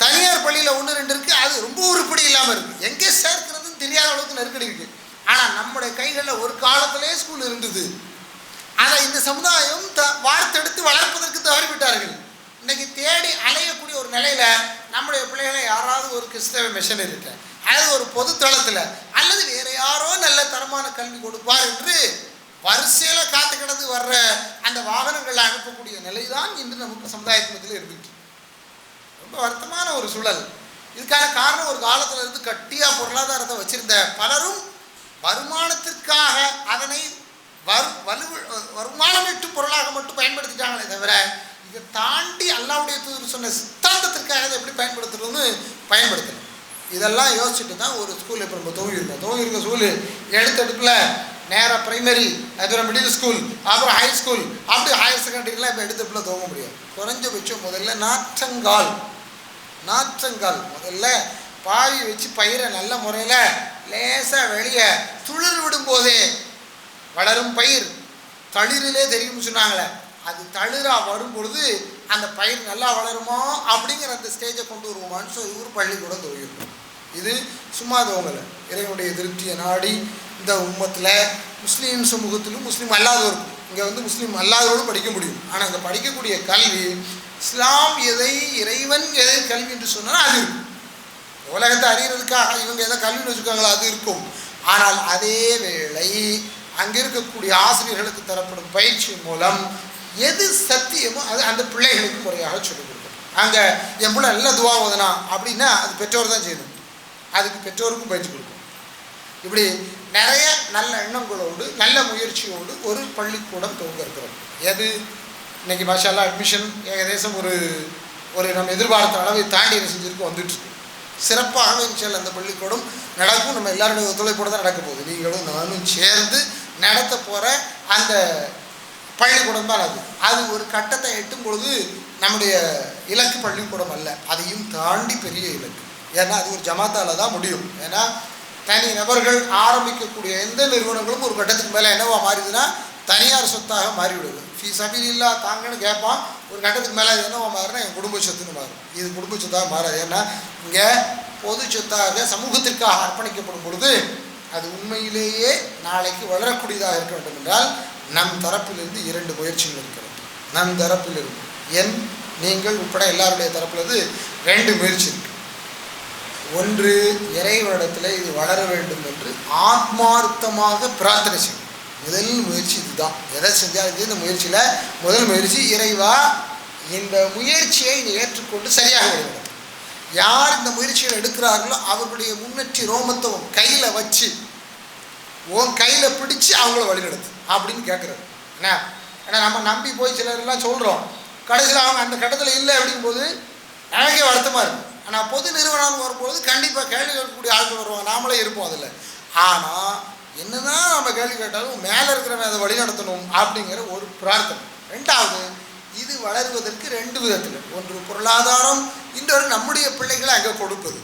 தனியார் பள்ளியில் 1-2 இருக்குது, அது ரொம்ப உருப்படி இல்லாமல் இருக்குது. எங்கே சேர்க்கிறதுன்னு தெரியாத அளவுக்கு நெருக்கடி இருக்குது. ஆனால் நம்முடைய கைகளில் ஒரு காலத்திலே ஸ்கூல் இருந்தது. அதை இந்த சமுதாயம் வார்த்தெடுத்து வளர்ப்பதற்கு தவறிவிட்டார்கள். இன்றைக்கி தேடி அலையக்கூடிய ஒரு நிலையில் நம்முடைய பிள்ளைகளை யாராவது ஒரு கிறிஸ்தவ மிஷனரி இருக்க, அல்லது ஒரு பொது தளத்தில், அல்லது வேறு யாரோ நல்ல தரமான கல்வி கொடுப்பார் என்று வரிசையில் காத்து கிடந்து வர்ற அந்த வாகனங்களில் அனுப்பக்கூடிய நிலை தான் இன்று நமக்கு சமுதாயத்தில் இருந்துட்டு. ரொம்ப வருத்தமான ஒரு சூழல். இதுக்கான காரணம், ஒரு காலத்தில் இருந்து கட்டியாக பொருளாதாரத்தை வச்சிருந்த பலரும் வருமானத்திற்காக அதனை வருமானம் ஈட்டும் பொருளாக மட்டும் பயன்படுத்திட்டாங்களே தவிர, இதை தாண்டி அல்லாஹ்வுடைய தூதர் சொன்ன சித்தாந்தத்திற்காக அதை எப்படி பயன்படுத்துறதுன்னு பயன்படுத்தணும். இதெல்லாம் யோசிச்சுட்டு தான் ஒரு ஸ்கூல் இப்போ நம்ம துவங்கியிருக்க ஸ்கூலு எடுத்தெடுப்பில் நேராக ப்ரைமரி, அப்புறம் மிடில் ஸ்கூல், அப்புறம் ஹை ஸ்கூல், அப்படி ஹையர் செகண்டரிலாம் இப்போ எடுத்தெடுப்பில் துவங்க முடியும். குறைஞ்சபட்சம் முதல்ல நாற்றங்கால் முதல்ல பாவி வச்சு பயிரை நல்ல முறையில் லேசாக வெளியே துளிர் விடும்போதே, வளரும் பயிர் தளிரிலே தெரியும்னு சொன்னாங்களே, அது தளிராக வரும் பொழுது அந்த பயிர் நல்லா வளருமா அப்படிங்கிற அந்த ஸ்டேஜை கொண்டு வருவோமான்னு சொல்லி ஒரு பள்ளிக்கூடம் துவங்கியிருக்கோம். இது சும்மா துவங்கலை, இறைவனுடைய திருப்தியை நாடி இந்த உம்மத்தில் முஸ்லீம் சமூகத்திலும் முஸ்லீம் அல்லாதவருக்கும் இங்கே முஸ்லீம் அல்லாதவர்களும் படிக்க முடியும். ஆனால் இங்கே படிக்கக்கூடிய கல்வி இஸ்லாம் எதை, இறைவன் எதை கல்வி என்று சொன்னால் அது இருக்கும். உலகத்தை அறிகிறதுக்காக இவங்க எதை கல்வின்னு வச்சுருக்காங்களோ அது இருக்கும். ஆனால் அதே வேளை அங்கே இருக்கக்கூடிய ஆசிரியர்களுக்கு தரப்படும் பயிற்சியின் மூலம் எது சத்தியமோ அது அந்த பிள்ளைகளுக்கு முறையாக சொல்லிக் கொடுக்கும். அங்கே என் பிள்ளை நல்ல துவா ஓதுனா அப்படின்னா அது பெற்றோர் தான் செய்யணும், அதுக்கு பெற்றோருக்கும் பயிற்சி கொடுக்கும். இப்படி நிறைய நல்ல எண்ணங்களோடு நல்ல முயற்சியோடு ஒரு பள்ளிக்கூடம் துவங்க இருக்கிறோம். எது இன்றைக்கி மாஷா அல்லாஹ் அட்மிஷன் ஏகதேசம் ஒரு நம்ம எதிர்பார்த்த அளவை தாண்டி என்ன செஞ்சுருக்கு வந்துட்டுருக்கு. சிறப்பாக இன்ஷால்லாஹ் அந்த பள்ளிக்கூடம் நடக்கும். நம்ம எல்லாருடைய ஒத்துழைப்போடு தான் நடக்க போகுது. நீங்களும் நானும் சேர்ந்து நடத்த போகிற அந்த பள்ளிக்கூடம் தான் அது ஒரு கட்டத்தை எட்டும் பொழுது நம்முடைய இலக்கு பள்ளிக்கூடம் அல்ல, அதையும் தாண்டி பெரிய இலக்கு. ஏன்னா அது ஒரு ஜமாத்தால் தான் முடியும். ஏன்னா தனி நபர்கள் ஆரம்பிக்கக்கூடிய எந்த நிறுவனங்களும் ஒரு கட்டத்துக்கு மேலே என்னவா மாறிதுன்னா தனியார் சொத்தாக மாறிவிடுது. ஃபீ சபீலில்லா தாங்கன்னு கேட்பான், ஒரு கட்டத்துக்கு மேலே அது என்னவா மாறுனா என் குடும்ப சொத்துன்னு மாறும். இது குடும்ப சொத்தாக மாறாது. ஏன்னா இங்கே பொது சொத்தாக சமூகத்திற்காக அர்ப்பணிக்கப்படும் பொழுது அது உண்மையிலேயே நாளைக்கு வளரக்கூடியதாக இருக்க வேண்டும் என்றால் நம் தரப்பிலிருந்து 2 முயற்சிகள் இருக்கிறது. நம் தரப்பிலிருந்து நீங்கள் உட்பட எல்லாருடைய தரப்பிலிருந்து 2 முயற்சி இருக்கு. ஒன்று, இறைவனிடத்தில் இது வளர வேண்டும் என்று ஆத்மார்த்தமாக பிரார்த்தனை செய்யும். முதல் முயற்சி இதுதான். எதை செஞ்சாலும் இந்த முயற்சியில் முதல் முயற்சி, இறைவா இந்த முயற்சியை நீ ஏற்றுக்கொண்டு சரியாக வேண்டும். யார் இந்த முயற்சிகள் எடுக்கிறார்களோ அவர்களுடைய முன்னேற்றி ரோமத்தை கையில் வச்சு உன் கையில் பிடிச்சி அவங்கள வழிநடத்து அப்படின்னு கேட்குறாரு. ஏன்னா நம்ம நம்பி போய் சிலர்லாம் சொல்கிறோம், கடைசியில் அவங்க அந்த கட்டத்தில் இல்லை அப்படிங்கும்போது எனக்கே வருத்தமாக இருக்கும். ஆனால் பொது நிறுவனம் வரும்போது கண்டிப்பாக கேள்வி கேட்கக்கூடிய ஆட்கள் வருவாங்க, நாமளே இருப்போம் அதில். ஆனால் என்னதான் நம்ம கேள்வி கேட்டாலும் மேலே இருக்கிறவன் அதை வழிநடத்தணும் அப்படிங்கிற ஒரு பிரார்த்தனை. 2வது, இது வளருவதற்கு 2 விதத்தில். ஒன்று பொருளாதாரம், இன்னொரு நம்முடைய பிள்ளைகளை அங்கே கொடுப்பது,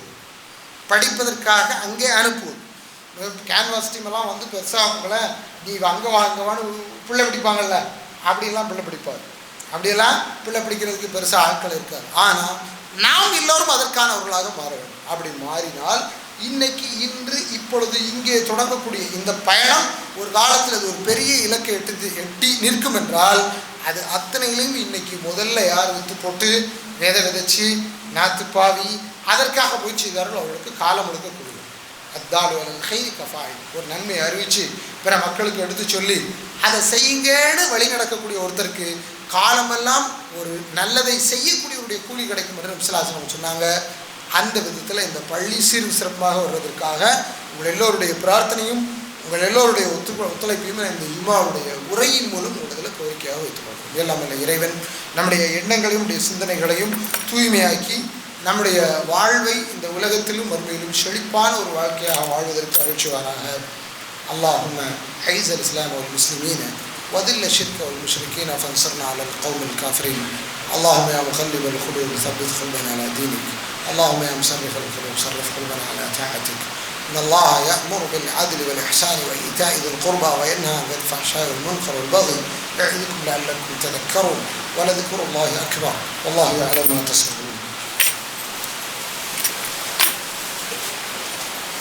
படிப்பதற்காக அங்கே அனுப்புவது. கேன்வாஸ் டீமெல்லாம் பெருசாக அவங்கள நீ அங்கே வாங்கவான்னு பிள்ளை பிடிப்பாங்கள்ல, அப்படிலாம் பிள்ளை பிடிப்பார். அப்படியெல்லாம் பிள்ளை பிடிக்கிறதுக்கு பெருசாக ஆட்கள் இருக்காது. ஆனால் நாம் எல்லோரும் அதற்கானவர்களாக மாற வேண்டும். அப்படி மாறினால் இன்று இப்பொழுது இங்கே தொடங்கக்கூடிய இந்த பயணம் ஒரு காலத்தில் அது ஒரு பெரிய இலக்கை எட்டி நிற்கும் என்றால் அது அத்தனையிலையும் இன்னைக்கு முதல்ல யார் வித்து போட்டு விதைச்சு நாத்துப்பாவி அதற்காக போய் செய்தார்கள் அவர்களுக்கு காலம் முழுக்கக்கூடிய அத்தாலு கை கஃபாய் ஒரு நன்மை அறிவித்து பிற மக்களுக்கு எடுத்து சொல்லி அதை செய்யுங்கன்னு வழி நடக்கக்கூடிய ஒருத்தருக்கு காலமெல்லாம் ஒரு நல்லதை செய்யக்கூடியவருடைய கூலி கிடைக்கும் என்று நபிஸல்லல்லாஹு சொன்னாங்க. அந்த விதத்தில் இந்த பள்ளி சீரும் சிறப்பாக வருவதற்காக உங்கள் எல்லோருடைய பிரார்த்தனையும் உங்கள் எல்லோருடைய ஒத்துழைப்பையும் இந்த இம்மாவுடைய உரையின் மூலம் உங்களில் கோரிக்கையாக வைத்துக் கொள்கிறோம். எல்லாமல்ல இறைவன் நம்முடைய எண்ணங்களையும் நம்முடைய சிந்தனைகளையும் தூய்மையாக்கி நம்முடைய வாழ்வை இந்த உலகத்திலும் மறுமையிலும் செழிப்பான ஒரு வாழ்க்கையாக வாழ்வதற்கு அருள்சுவாராக. அல்லாஹும்ம ஐஸல் இஸ்லாம் வல் முஸ்லிமீன வதில்ல ஷிர்க வல் முஷ்ரிகீன ஃபன்ஸர்னா அலல் கௌமில் காஃபிரீன். اللهم يا مقلب القلوب ثبت قلوبنا على دينك. اللهم يا مصرف القلوب صرف قلوبنا على طاعتك. إن الله يأمر بالعدل والإحسان وإيتاء ذي القربى وينهى عن الفحشاء والمنكر والبغي يعظكم لعلكم تذكرون ولذكر الله أكبر والله يعلم ما تصنعون.